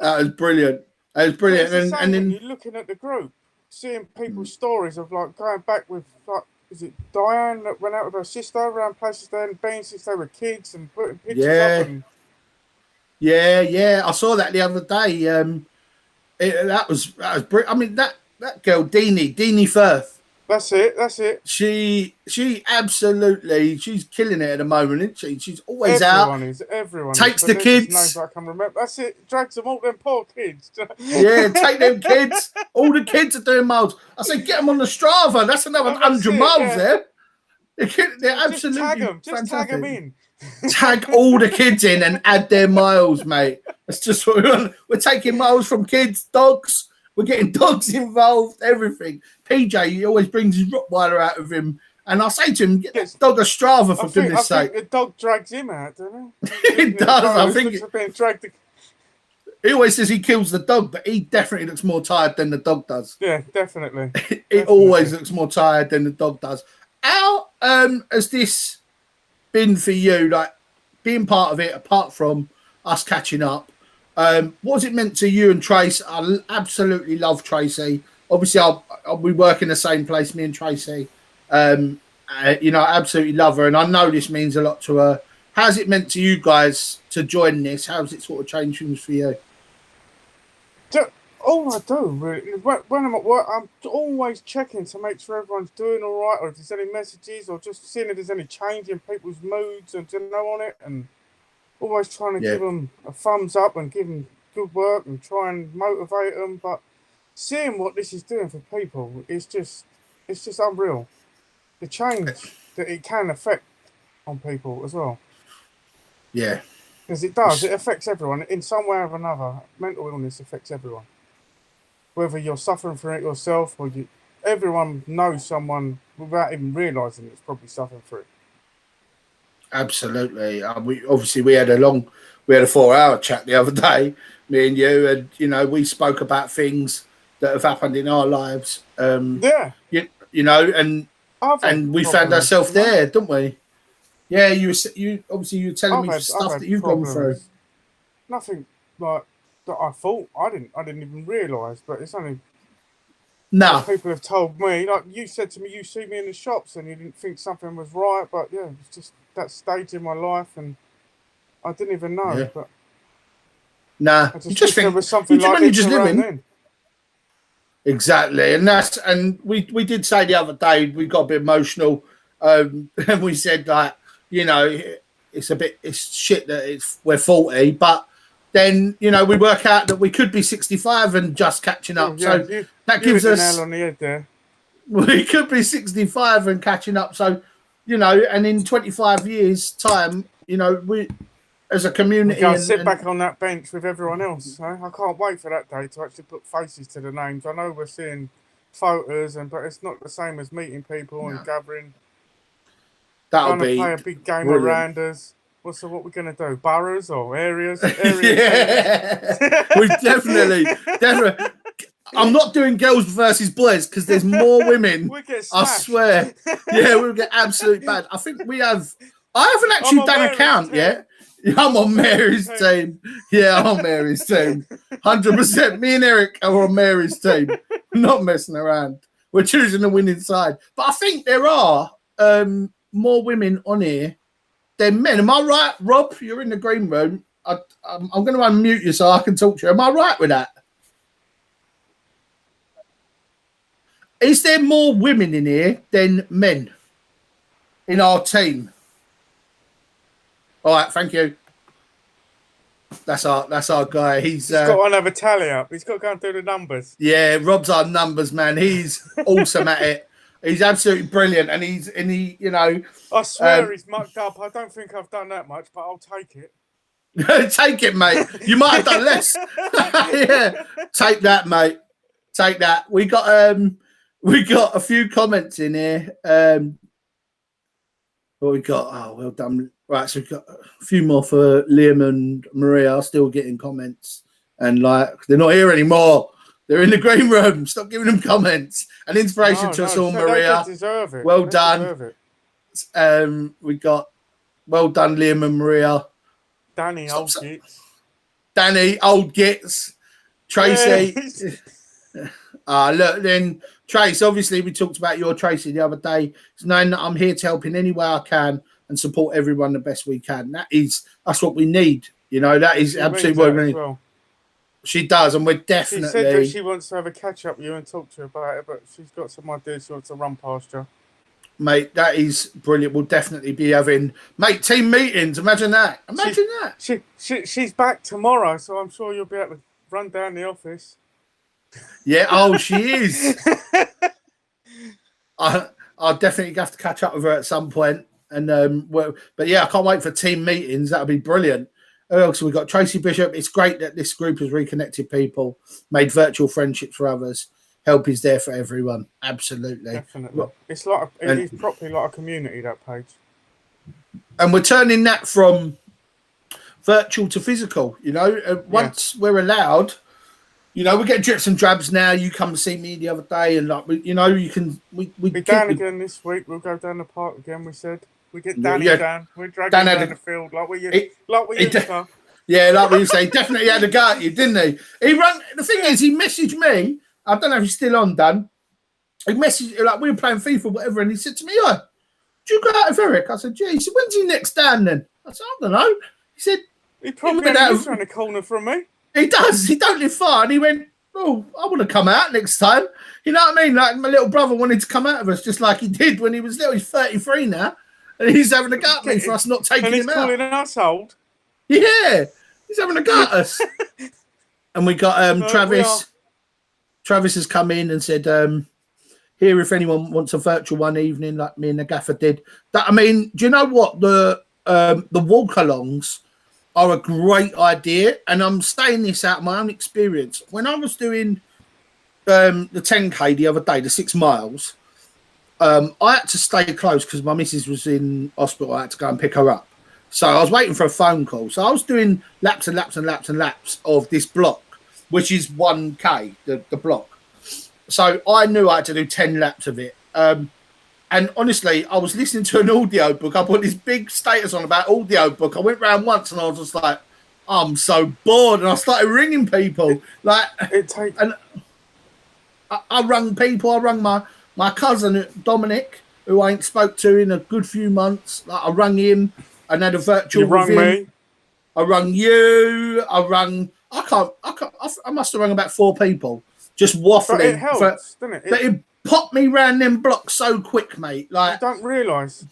That was brilliant. And then you're looking at the group, seeing people's stories of like going back with like. Is it Diane that went out with her sister around places there and being since they were kids and putting pictures up? And... Yeah. I saw that the other day. That was brilliant. I mean, that girl, Deanie Firth. That's it. She absolutely, she's killing it at the moment, isn't she? She's always out. Everyone takes the kids. Names I can remember. That's it. Drags them all, them poor kids. Yeah, take them kids. All the kids are doing miles. I said, get them on the Strava. That's another 100 miles there. They're absolutely Just tag them in. Tag all the kids in and add their miles, mate. That's just what we want. We're taking miles from kids, dogs. We're getting dogs involved, everything. PJ, he always brings his Rottweiler out of him. And I say to him, get that dog a Strava for goodness sake. I think the dog drags him out, doesn't he? It does. I think being dragged. He always says he kills the dog, but he definitely looks more tired than the dog does. Yeah, definitely. It always looks more tired than the dog does. How has this been for you, like being part of it, apart from us catching up? What has it meant to you and Trace? I absolutely love Tracy. Obviously, we work in the same place, me and Tracy. I absolutely love her, and I know this means a lot to her. How's it meant to you guys to join this? How's it sort of changed things for you? All I do, really, when I'm at work, I'm always checking to make sure everyone's doing all right, or if there's any messages, or just seeing if there's any change in people's moods and on it, and always trying to give them a thumbs up and give them good work and try and motivate them. But seeing what this is doing for people, it's just unreal. The change that it can affect on people as well. Yeah. Because it does. It affects everyone in some way or another. Mental illness affects everyone. Whether you're suffering from it yourself or everyone knows someone without even realising it's probably suffering from it. Absolutely. We had a 4-hour chat the other day, me and you, and we spoke about things that have happened in our lives. And we found ourselves there, didn't we? Yeah, you were telling me stuff that you've gone through. Nothing like that I thought I didn't even realise, but it's only No. People have told me, like you said to me, you see me in the shops and you didn't think something was right, but yeah, it's just that stage in my life, and I didn't even know. Yeah. But Nah. I just, You just wish there think was something when like you're this just around living. then. Exactly, and we did say the other day we got a bit emotional, and we said like, you know, it's shit that we're 40, but then you know we work out that we could be 65 and just catching up. Yeah, So that you gives hit the us nail on the head there. we could be 65 and catching up. So you know, and in 25 years' time, you know, we as a We community go and sit back on that bench with everyone else. I can't wait for that day to actually put faces to the names. I know we're seeing photos, but it's not the same as meeting people and gathering. that'll Going to be play a big game brilliant. around us. What we're going to do? Boroughs or areas? Yeah, we definitely. I'm not doing girls versus boys because there's more women. We get I smashed. swear. Yeah, we'll get absolutely bad. I think we have. I haven't actually on done a Mary's count team. yet. I'm on Mary's Team. team. Yeah, I'm on Mary's team. 100%. Me and Eric are on Mary's team. We're not messing around. We're choosing the winning side. But I think there are more women on here than men. Am I right, Rob? You're in the green room. I'm going to unmute you so I can talk to you. Am I right with that? Is there more women in here than men in our team? All right, thank you. That's our guy. He's got to have a tally up. He's got to go and do the numbers. Yeah, Rob's our numbers man. He's awesome at it. He's absolutely brilliant, and he, you know. I swear he's mucked up. I don't think I've done that much, but I'll take it. Take it, mate. You might have done less. Yeah, take that, mate. Take that. We got a few comments in here. What we got? Oh, well done. Right, so we've got a few more for Liam and Maria. Still getting comments, and like they're not here anymore. They're in the green room. Stop giving them comments. An inspiration to us all, Maria. They deserve it. Well They done. deserve it. We got well done, Liam and Maria. Danny Oldgits. Danny, old gits. Tracy. Look, then Trace, obviously we talked about your Tracy the other day. It's knowing that I'm here to help in any way I can and support everyone the best we can. That's what we need. You know, that is absolutely what we need. Well. She does, and we're definitely. She said that she wants to have a catch up with you and talk to you about it, but she's got some ideas she wants to run past you. Mate, that is brilliant. We'll definitely be having team meetings. Imagine that. She's back tomorrow, so I'm sure you'll be able to run down the office. Yeah, oh, she is. I'll definitely have to catch up with her at some point. And but yeah, I can't wait for team meetings. That'll be brilliant. So we've got Tracy Bishop. It's great that this group has reconnected people, made virtual friendships for others. Help is there for everyone. Absolutely. Definitely. It's like it's properly like a community, that page. And we're turning that from virtual to physical, you know. Once we're allowed, you know, we get drips and drabs now. You come to see me the other day, and like, you know, you can we down again this week. We'll go down the park again. We said we get Danny down. We're dragging him down the field like we used to. Yeah, like we used to say. He definitely had a go at you, didn't he? The thing is, he messaged me. I don't know if he's still on, Dan. He messaged, like, we were playing FIFA or whatever, and he said to me, "Oh, do you go out with Eric?" I said, "Yeah." He said, "When's he next down then?" I said, "I don't know." He said, "He probably lives around the corner from me." He does. He don't live far. And he went, "Oh, I want to come out next time." You know what I mean? Like, my little brother wanted to come out of us just like he did when he was little. He's 33 now. And he's having a go at me for us not taking him out. And he's calling us old. Yeah. He's having a go at us. And we got Travis. Travis has come in and said, here, if anyone wants a virtual one evening like me and the gaffer did. I mean, do you know what? The walk-alongs are a great idea, and I'm saying this out of my own experience. When I was doing the 10K the other day, the 6 miles, I had to stay close because my missus was in hospital. I had to go and pick her up. So I was waiting for a phone call. So I was doing laps and laps and laps and laps of this block, which is 1K, the block. So I knew I had to do 10 laps of it. And honestly, I was listening to an audio book. I put this big status on about audio book. I went round once and I was just like, I'm so bored. And I started ringing people. Like, and I rung people. I rung my cousin Dominic, who I ain't spoke to in a good few months. Like, I rung him and had a virtual You rung with him. me. I rung you. I must have rung about 4 people, just waffling. But it helps, doesn't it? But it popped me round them blocks so quick, mate. You Like, don't realise.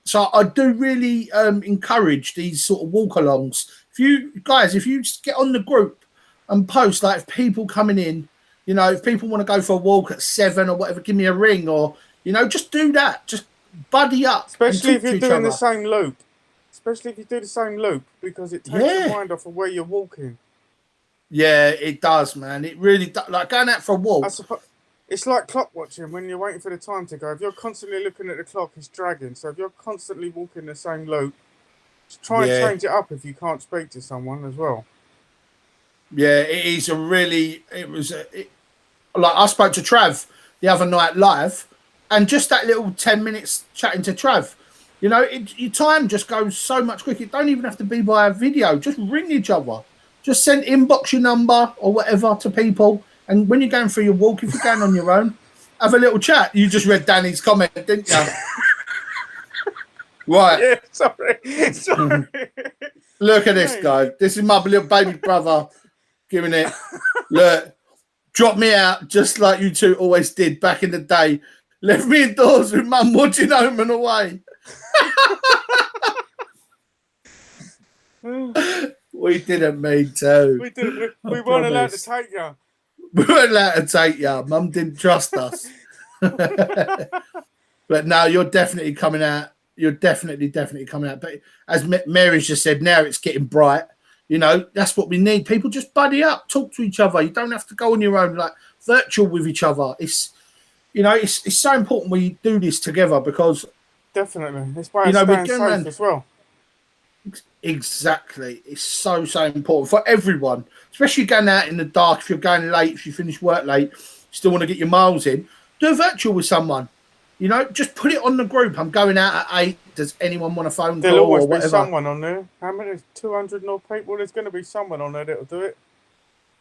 so I do really encourage these sort of walk-alongs. If you just get on the group and post, like, if people coming in, you know, if people want to go for a walk at 7 or whatever, give me a ring, or, you know, just do that. Just buddy up. Especially and if talk you're to each doing the other. same loop. Especially if you do the same loop, because it takes your mind off of where you're walking. Yeah, it does, man. It really does. Like, going out for a walk. It's like clock watching when you're waiting for the time to go. If you're constantly looking at the clock, it's dragging. So if you're constantly walking the same loop, just try and change it up if you can't speak to someone as well. Yeah, it is a really. Like, I spoke to Trav the other night live, and just that little 10 minutes chatting to Trav, you know, your time just goes so much quicker. It don't even have to be by a video. Just ring each other. Just inbox your number or whatever to people. And when you're going for your walk, if you're going on your own, have a little chat. You just read Danny's comment, didn't you? Right. Yeah, sorry. Look at this guy. This is my little baby brother giving it. Look, drop me out just like you two always did back in the day. Left me indoors with mum watching Home and Away. We didn't mean to. We didn't. We weren't allowed to take you. We weren't allowed to take you. Mum didn't trust us. But now you're definitely coming out. You're definitely coming out. But as Mary's just said, now it's getting bright. You know, that's what we need. People just buddy up, talk to each other. You don't have to go on your own, like virtual with each other. It's, you know, it's so important we do this together, because definitely, it's why it's staying safe as well. Exactly, it's so important for everyone, especially going out in the dark. If you're going late, if you finish work late, still want to get your miles in, do a virtual with someone. You know, just put it on the group. I'm going out at 8. Does anyone want a phone call? There'll always or whatever? be someone on there. How many? 200 odd people. There's going to be someone on there that'll do it.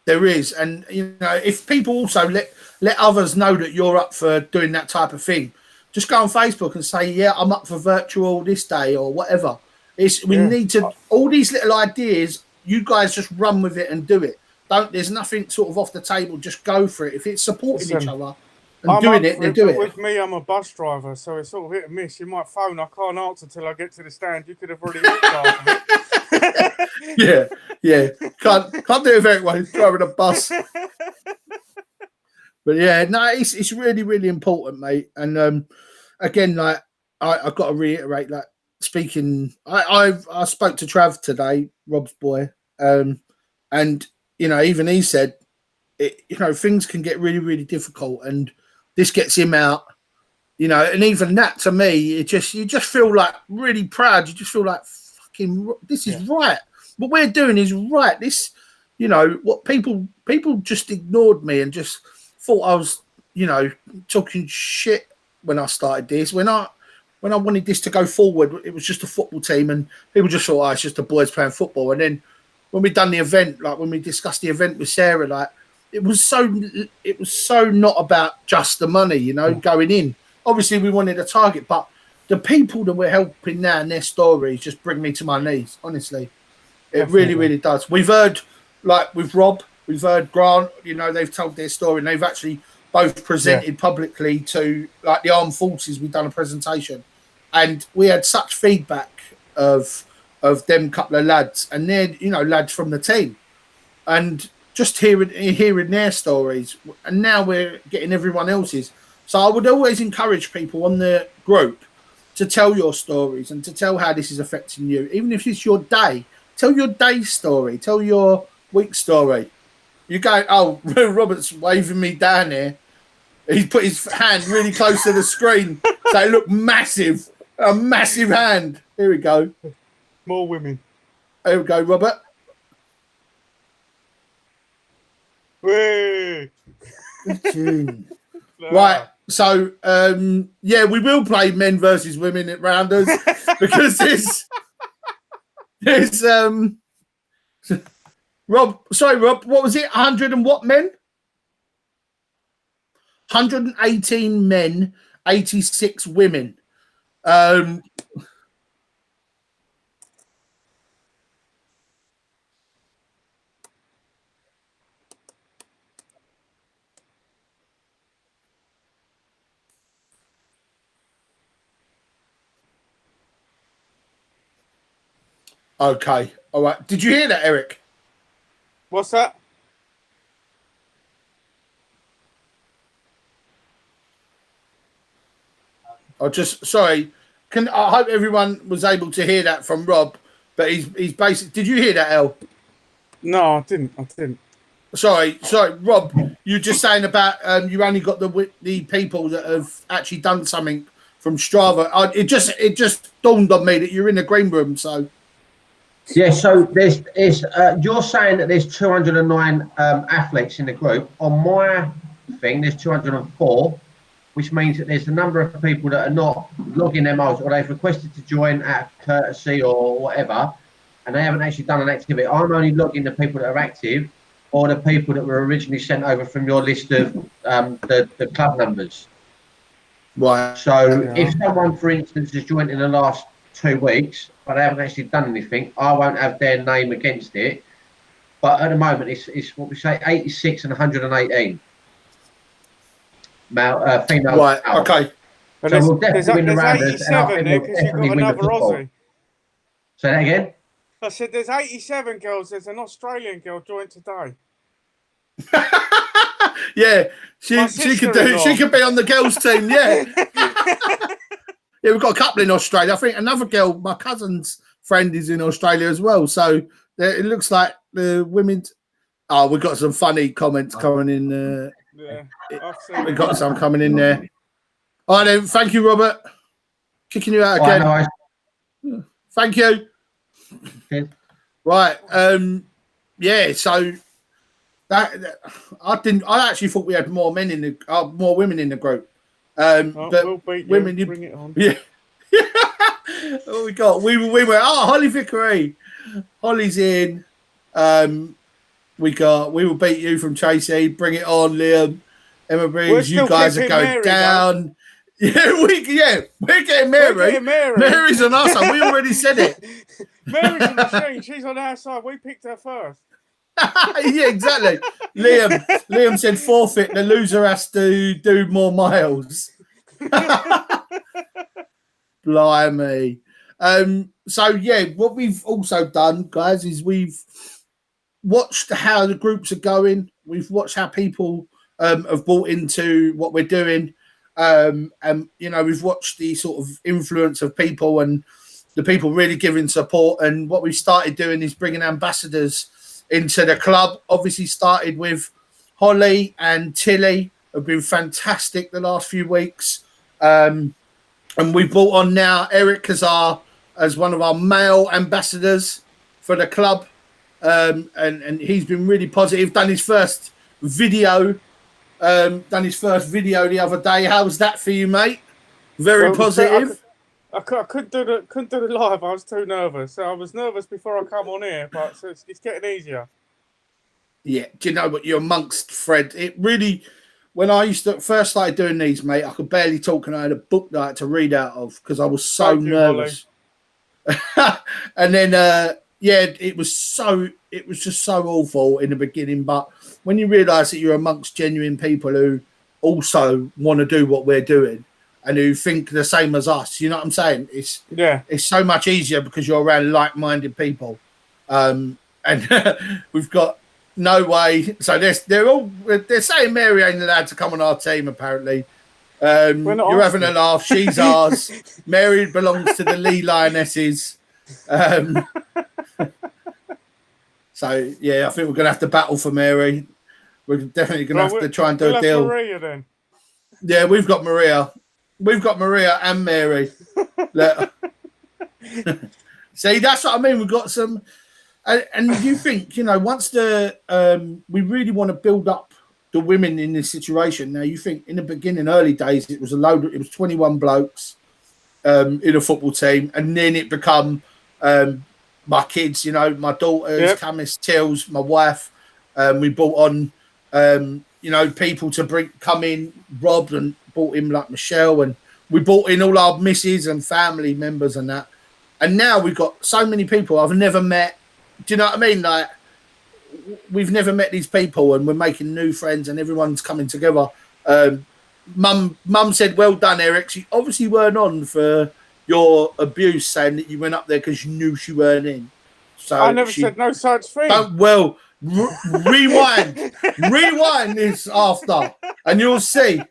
There is, and you know, if people also let others know that you're up for doing that type of thing, just go on Facebook and say, "Yeah, I'm up for virtual this day," or whatever. We need to, all these little ideas. You guys just run with it and do it. There's nothing sort of off the table. Just go for it. If it's supporting each other and doing it, then do it. With me, I'm a bus driver, so it's sort of hit and miss. You might phone, I can't answer till I get to the stand. You could have already looked after it. Yeah. Can't do it very well. Driving a bus. But yeah, no, it's really important, mate. And again, like I've got to reiterate, like, speaking, I spoke to Trav today, Rob's boy, and you know, even he said, you know, things can get really difficult, and this gets him out, you know, and even that, to me, you just feel like really proud. You just feel like, fucking, this is right. What we're doing is right. This, you know, what people just ignored me and just thought I was, you know, talking shit when I started this. When I wanted this to go forward, it was just a football team, and people just thought, it's just the boys playing football. And then when we done the event, like when we discussed the event with Sarah, like it was so not about just the money, you know, going in. Obviously, we wanted a target, but the people that we're helping now and their stories just bring me to my knees. Honestly, it really does. We've heard, like with Rob, we've heard Grant. You know, they've told their story, and they've actually both presented publicly to, like, the armed forces. We've done a presentation. And we had such feedback of them couple of lads, and they're, you know, lads from the team, and just hearing their stories, and now we're getting everyone else's. So I would always encourage people on the group to tell your stories and to tell how this is affecting you, even if it's your day. Tell your day story. Tell your week story. You go, oh, Robert's waving me down here. He's put his hand really close to the screen, so it looked massive. A massive hand. Here we go. More women. Here we go, Robert. Way. Right. So, yeah, we will play men versus women at Rounders because there's Rob. Sorry, Rob. What was it? 100 and what men? 118 men, 86 women. Okay. All right. Did you hear that, Eric? What's that? Sorry. I hope everyone was able to hear that from Rob, but he's basically. Did you hear that, El? No, I didn't. Sorry, Rob. You're just saying about you only got the people that have actually done something from Strava. It just dawned on me that you're in the green room. So yeah, so you're saying that there's 209 athletes in the group. On my thing, there's 204, which means that there's a number of people that are not logging their miles, or they've requested to join out of courtesy or whatever, and they haven't actually done an activity. I'm only logging the people that are active, or the people that were originally sent over from your list of the club numbers. Right. So if someone, for instance, has joined in the last 2 weeks, but they haven't actually done anything, I won't have their name against it. But at the moment, it's what we say, 86 and 118. Female. Right. Okay. But So we'll definitely win the there's rounders, and I 87 think there we'll because you've definitely got win the another football. Aussie. Say that again. I said there's 87 girls. There's an Australian girl joined today. Yeah, My she could do. She could be on the girls' team. Yeah. Yeah, we've got a couple in Australia. I think another girl, my cousin's friend, is in Australia as well. So it looks like the women's. Oh, we've got some funny comments coming in. Yeah, I've seen We've it. got some coming in there. All right, then. Thank you, Robert. Kicking you out All right, again. no worries. Thank you. Okay. Right. Yeah. So I actually thought we had more men in the more women in the group. Oh, But we'll beat women, you. Bring it on. yeah. What we got? We were Holly Vickery. Holly's in. We will beat you from Tracy. Bring it on, Liam. Emma Briggs. You still guys are keeping going Mary, down. Yeah, we're getting Mary. We're getting Mary. Mary's on our side. We already said it. Mary's a machine. She's on our side. We picked her first. Yeah, exactly. Liam said forfeit. The loser has to do more miles. Blimey. So yeah, what we've also done, guys, is we've watched how the groups are going. We've watched how people have bought into what we're doing. And we've watched the sort of influence of people and the people really giving support. And what we've started doing is bringing ambassadors into the club. Obviously started with Holly and Tilly, have been fantastic the last few weeks. And we brought on now Eric Kazar as one of our male ambassadors for the club. And he's been really positive. Done his first video the other day. How was that for you, mate? Very positive. I couldn't do the live. I was too nervous. So I was nervous before I come on here, but it's getting easier. Yeah, do you know what? You're amongst Fred. It really, when I used to first started doing these, mate, I could barely talk, and I had a book that I had to read out of because I was so nervous. And then, it was just so awful in the beginning. But when you realise that you're amongst genuine people who also want to do what we're doing and who think the same as us, you know what I'm saying? It's so much easier because you're around like-minded people. And we've got no way. So they're saying Mary ain't allowed to come on our team, apparently. You're having a laugh. She's ours. Mary belongs to the Lee Lionesses. So yeah, I think we're gonna have to battle for Mary. We're definitely gonna have to try and do a deal. Maria, then. Yeah, we've got Maria and Mary. See, that's what I mean. We've got some, and you think, once we really want to build up the women in this situation. Now, you think in the beginning, early days, it was 21 blokes in a football team, and then it become my kids, my daughters, Camis, Tills, my wife. We brought on you know, people to come in. Rob and brought in like Michelle, and we brought in all our misses and family members and that. And now we've got so many people I've never met. Do you know what I mean? Like, we've never met these people, and we're making new friends, and everyone's coming together. Mum said, "Well done, Eric. She obviously weren't on for your abuse, saying that you went up there because you knew she weren't in." So I never said no such thing. Well, rewind this after, and you'll see.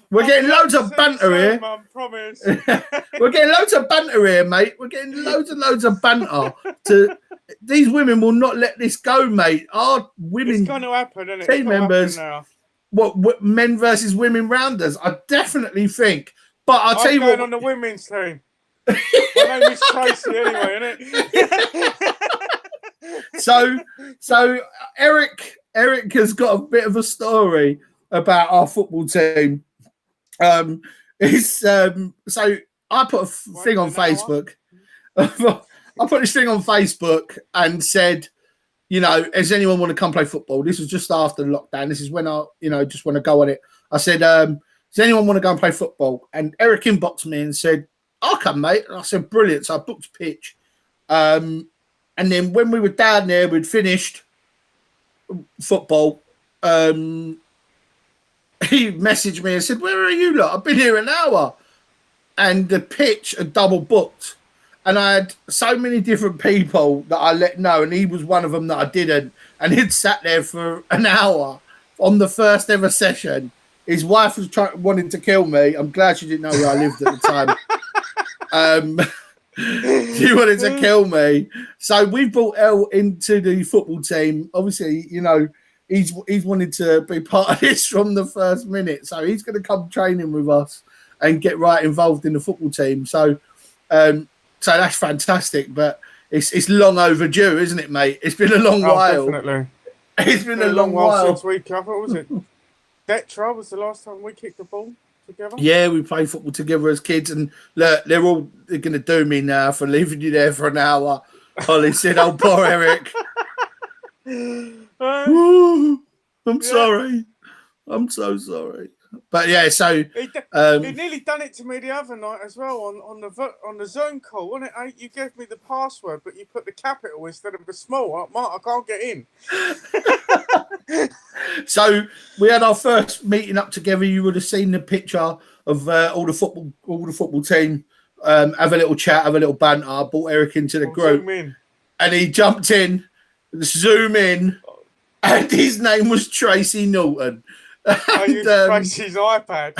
We're getting loads of banter here. Mum, promise. We're getting loads of banter here, mate. We're getting loads of banter. These women will not let this go, mate. Our women, it's going to happen, isn't it? team members, what men versus women rounders, I definitely think. But I'll tell you what, on the women's team. My name is Tracy, anyway, isn't it? So Eric has got a bit of a story about our football team. So I put a thing on Facebook. I put this thing on Facebook and said, you know, does anyone want to come play football? This was just after the lockdown. This is when I, you know, just want to go on it. I said, does anyone want to go and play football? And Eric inboxed me and said, I'll come, mate. And I said, brilliant. So I booked a pitch. And then when we were down there, we'd finished football. He messaged me and said, where are you lot? I've been here an hour. And the pitch had double booked. And I had so many different people that I let know, and he was one of them that I didn't. And he'd sat there for an hour on the first ever session. His wife was wanting to kill me. I'm glad she didn't know where I lived at the time. She wanted to kill me. So we brought Elle into the football team. Obviously, you know, he's wanted to be part of this from the first minute. So he's going to come training with us and get right involved in the football team. So that's fantastic, but it's long overdue, isn't it, mate? It's been a long while. Definitely. It's been a long while since we covered. What was it? Detra was the last time we kicked the ball together. Yeah, we played football together as kids, and look, they're going to do me now for leaving you there for an hour. Holly said, "Oh, poor Eric." I'm sorry. I'm so sorry. But yeah, so he nearly done it to me the other night as well on the Zoom call, wasn't it? You gave me the password, but you put the capital instead of the small. Mark, I can't get in. So we had our first meeting up together. You would have seen the picture of all the football team. Have a little chat, have a little banter. I brought Eric into the group, and he jumped in, zoom in, and his name was Tracy Norton. I used Tracy's iPad.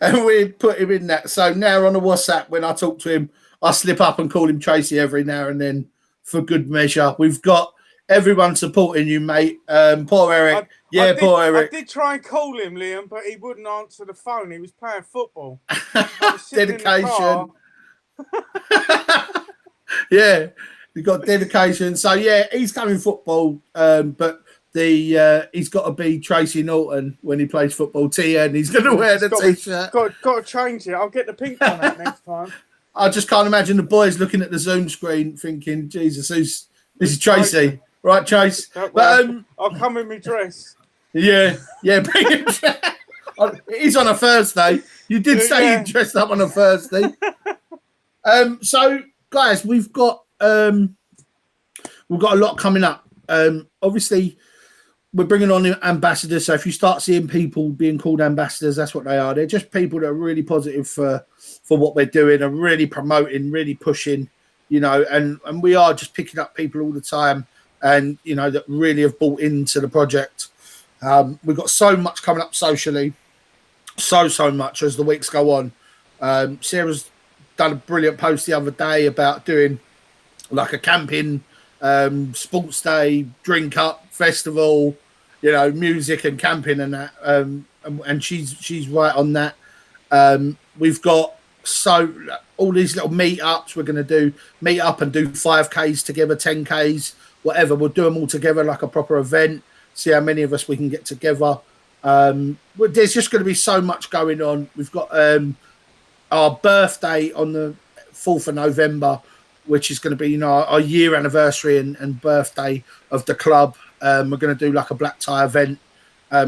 And we put him in that. So now on the WhatsApp, when I talk to him, I slip up and call him Tracy every now and then for good measure. We've got everyone supporting you, mate. Poor Eric. Poor Eric. I did try and call him, Liam, but he wouldn't answer the phone. He was playing football. Dedication. Yeah, he got dedication. So yeah, he's coming football, but he's got to be Tracy Norton when he plays football. And he's going to wear the t-shirt. Got to change it. I'll get the pink one out next time. I just can't imagine the boys looking at the Zoom screen thinking, Jesus, this is Tracy. Right, Chase? But, I'll come in my dress. Yeah. Bring him. He's on a Thursday. You did say you dressed up on a Thursday. So, guys, we've got a lot coming up. Obviously, we're bringing on ambassadors. So if you start seeing people being called ambassadors, that's what they are. They're just people that are really positive for what we're doing and really promoting, really pushing, you know, and we are just picking up people all the time and, you know, that really have bought into the project. We've got so much coming up socially, so much as the weeks go on. Sarah's done a brilliant post the other day about doing like a camping sports day, drink up festival, you know, music and camping and that, and she's right on that. We've got all these little meetups. We're going to do meet up and do 5Ks together, 10Ks, whatever. We'll do them all together like a proper event. See how many of us we can get together. There's just going to be so much going on. We've got our birthday on the 4th of November, which is going to be, you know, our year anniversary and birthday of the club. We're going to do like a black tie event,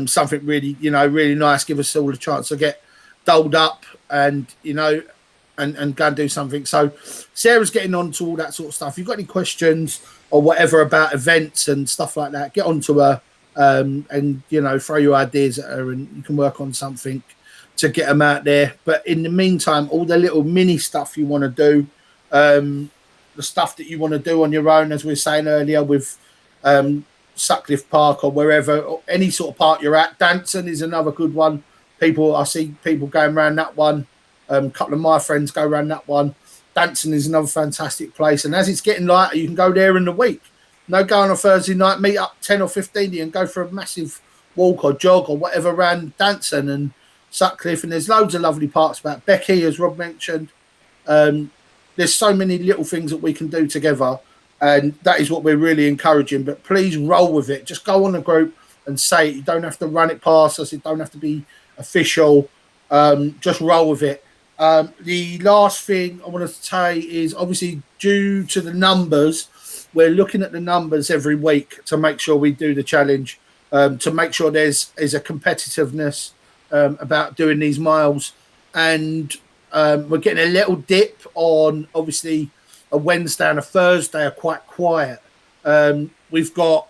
something really, really nice. Give us all a chance to get doled up and, and go and do something. So Sarah's getting on to all that sort of stuff. If you've got any questions or whatever about events and stuff like that, get on to her and, throw your ideas at her and you can work on something to get them out there. But in the meantime, all the little mini stuff you want to do, the stuff that you want to do on your own, as we were saying earlier, with Sutcliffe Park or wherever, or any sort of park you're at. Danson is another good one. I see people going around that one. A couple of my friends go around that one. Danson is another fantastic place. And as it's getting lighter, you can go there in the week. No, go on a Thursday night, meet up 10 or 15 and go for a massive walk or jog or whatever around Danson and Sutcliffe. And there's loads of lovely parks about Becky, as Rob mentioned. There's so many little things that we can do together, and that is what we're really encouraging. But please roll with it. Just go on the group and say it. You don't have to run it past us. It don't have to be official. Just roll with it. The last thing I want to say is, obviously, due to the numbers, we're looking at the numbers every week to make sure we do the challenge, to make sure there's a competitiveness about doing these miles. And we're getting a little dip on, obviously, a Wednesday and a Thursday are quite quiet. We've got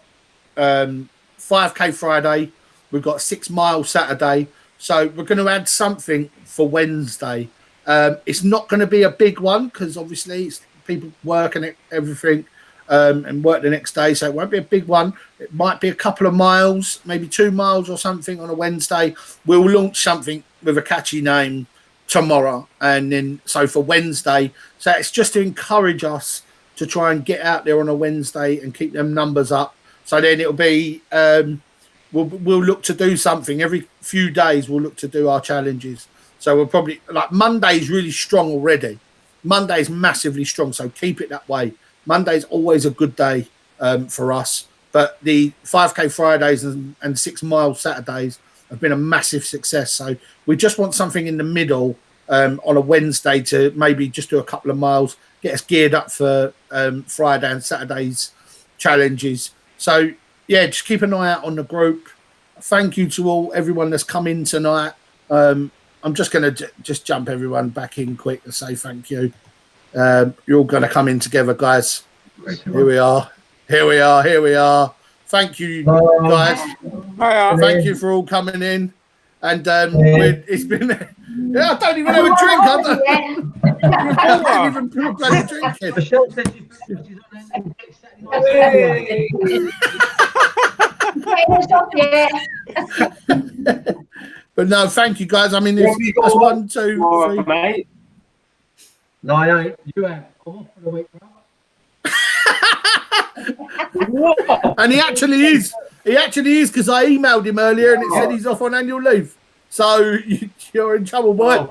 5K Friday. We've got 6 Mile Saturday. So we're going to add something for Wednesday. It's not going to be a big one because, obviously, people work and everything and work the next day. So it won't be a big one. It might be a couple of miles, maybe 2 miles or something on a Wednesday. We'll launch something with a catchy name tomorrow, and then so for Wednesday, so it's just to encourage us to try and get out there on a Wednesday and keep them numbers up. So then it'll be we'll look to do something every few days. We'll look to do our challenges. So we'll probably, like, Monday's really strong already. Monday's massively strong, so keep it that way. Monday's always a good day for us, but the 5K Fridays and 6 Mile Saturdays have been a massive success. So we just want something in the middle on a Wednesday to maybe just do a couple of miles, get us geared up for Friday and Saturday's challenges. So, yeah, just keep an eye out on the group. Thank you to everyone that's come in tonight. I'm just going to just jump everyone back in quick and say thank you. You're all going to come in together, guys. Here we are. Thank you, guys. Thank you for all coming in. And it's been... I don't even have a drink. I don't even put a bloody drink in. Michelle said she's on But no, thank you, guys. I mean, that's 1, 2, 3. Mate. No, I ain't. You have. I'm off for the week, bro. And he actually is because I emailed him earlier and it said he's off on annual leave. So you're in trouble, boy.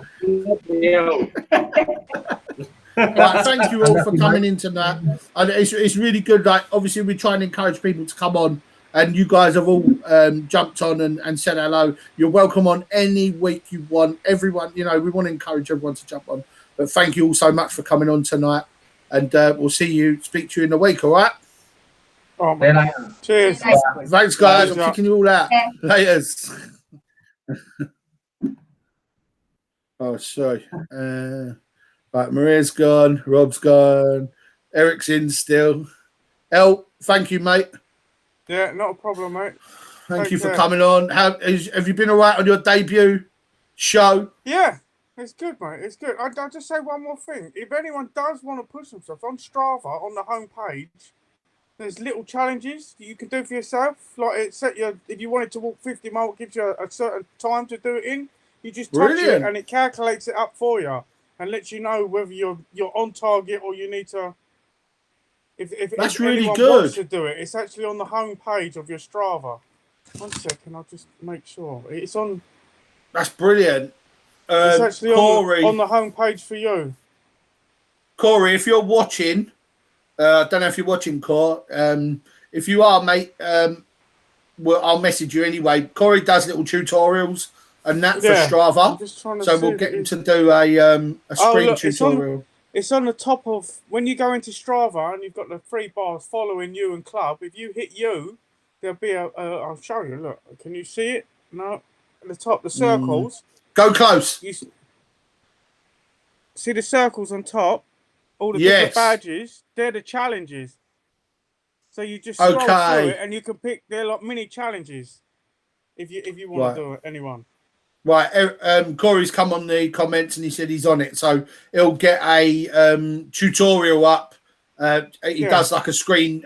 Right, thank you all for coming in tonight. And it's really good. Like, obviously, we try and encourage people to come on, and you guys have all jumped on and said hello. You're welcome on any week you want. Everyone, we want to encourage everyone to jump on. But thank you all so much for coming on tonight, and we'll speak to you in a week. All right. Cheers. Thanks, guys. I'm kicking you all out. Laters. Oh, sorry. Right, Maria's gone. Rob's gone. Eric's in still. El, thank you, mate. Yeah, not a problem, mate. Thank you for coming on. Have you been all right on your debut show? Yeah, it's good, mate. It's good. I'll just say one more thing. If anyone does want to push themselves on Strava, on the homepage, there's little challenges that you can do for yourself. Like if you wanted to walk 50 miles, it gives you a certain time to do it in. You just touch it and it calculates it up for you and lets you know whether you're on target or you need to. If that's really anyone good. Wants to do it, it's actually on the home page of your Strava. 1 second, I'll just make sure it's on. That's brilliant. It's actually Corey, on the home page for you. Corey, if you're watching, I don't know if you're watching, Cor. If you are, mate, I'll message you anyway. Corey does little tutorials and that for Strava. So we'll get him to do a screen tutorial. It's on the top of when you go into Strava and you've got the 3 bars following you and club. If you hit you, there'll be I'll show you. Look, can you see it? No, at the top, the circles. Go close. You see the circles on top? All the Yes. different badges. They're the challenges. So you just scroll through it, and you can pick. They're like mini challenges. If you want to do it, anyone. Right, Corey's come on the comments and he said he's on it, so he'll get a tutorial up. He does like a screen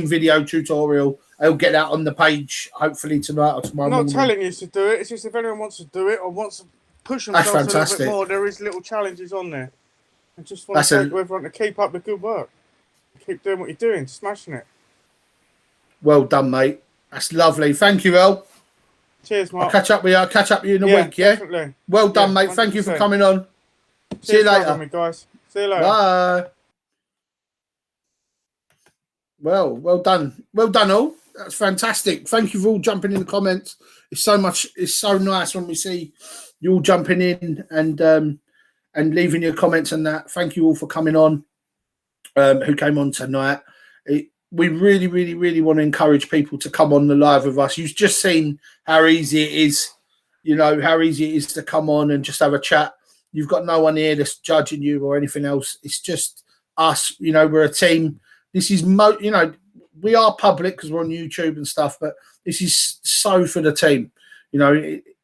video tutorial. He'll get that on the page hopefully tonight or tomorrow I'm not morning. telling you to do it. It's just if anyone wants to do it or wants to push That's themselves a little fantastic. bit more, there is little challenges on there. I just want to thank everyone to keep up the good work. Keep doing what you're doing, smashing it. Well done, mate. That's lovely. Thank you, El. Cheers, Mark. I'll catch up with you in a week, yeah? Definitely. Well done, Yeah, mate. Thank you for 100%. coming on. See you Cheers for later. having me, guys. See you later. Bye. Well done. Well done, all. That's fantastic. Thank you for all jumping in the comments. It's so nice when we see you all jumping in and leaving your comments and that. Thank you all for coming on, who came on tonight. We really, really, really want to encourage people to come on the live with us. You've just seen how easy it is, how easy it is to come on and just have a chat. You've got no one here that's judging you or anything else. It's just us. We're a team. This is, we are public because we're on YouTube and stuff, but this is so for the team.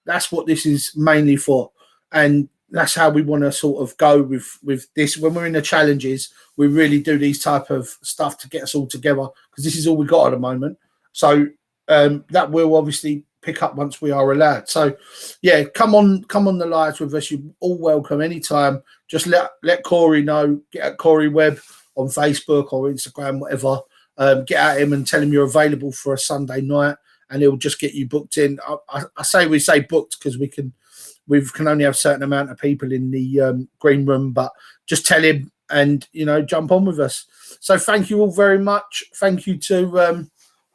That's what this is mainly for. And that's how we want to sort of go with this. When we're in the challenges, we really do these type of stuff to get us all together because this is all we got at the moment. So that will obviously pick up once we are allowed. So yeah, come on the lives with us. You're all welcome anytime. Just let Corey know. Get at Corey Webb on Facebook or Instagram, whatever. Get at him and tell him you're available for a Sunday night, and he'll just get you booked in. I say booked because we can only have a certain amount of people in the green room, but just tell him and jump on with us. So thank you all very much. Thank you to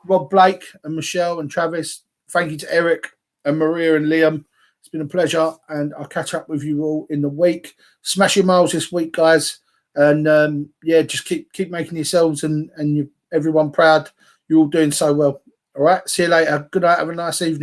Rob Blake and Michelle and Travis. Thank you to Eric and Maria and Liam. It's been a pleasure, and I'll catch up with you all in the week. Smash your miles this week, guys, and just keep making yourselves and everyone proud. You're all doing so well. All right, see you later. Good night. Have a nice evening.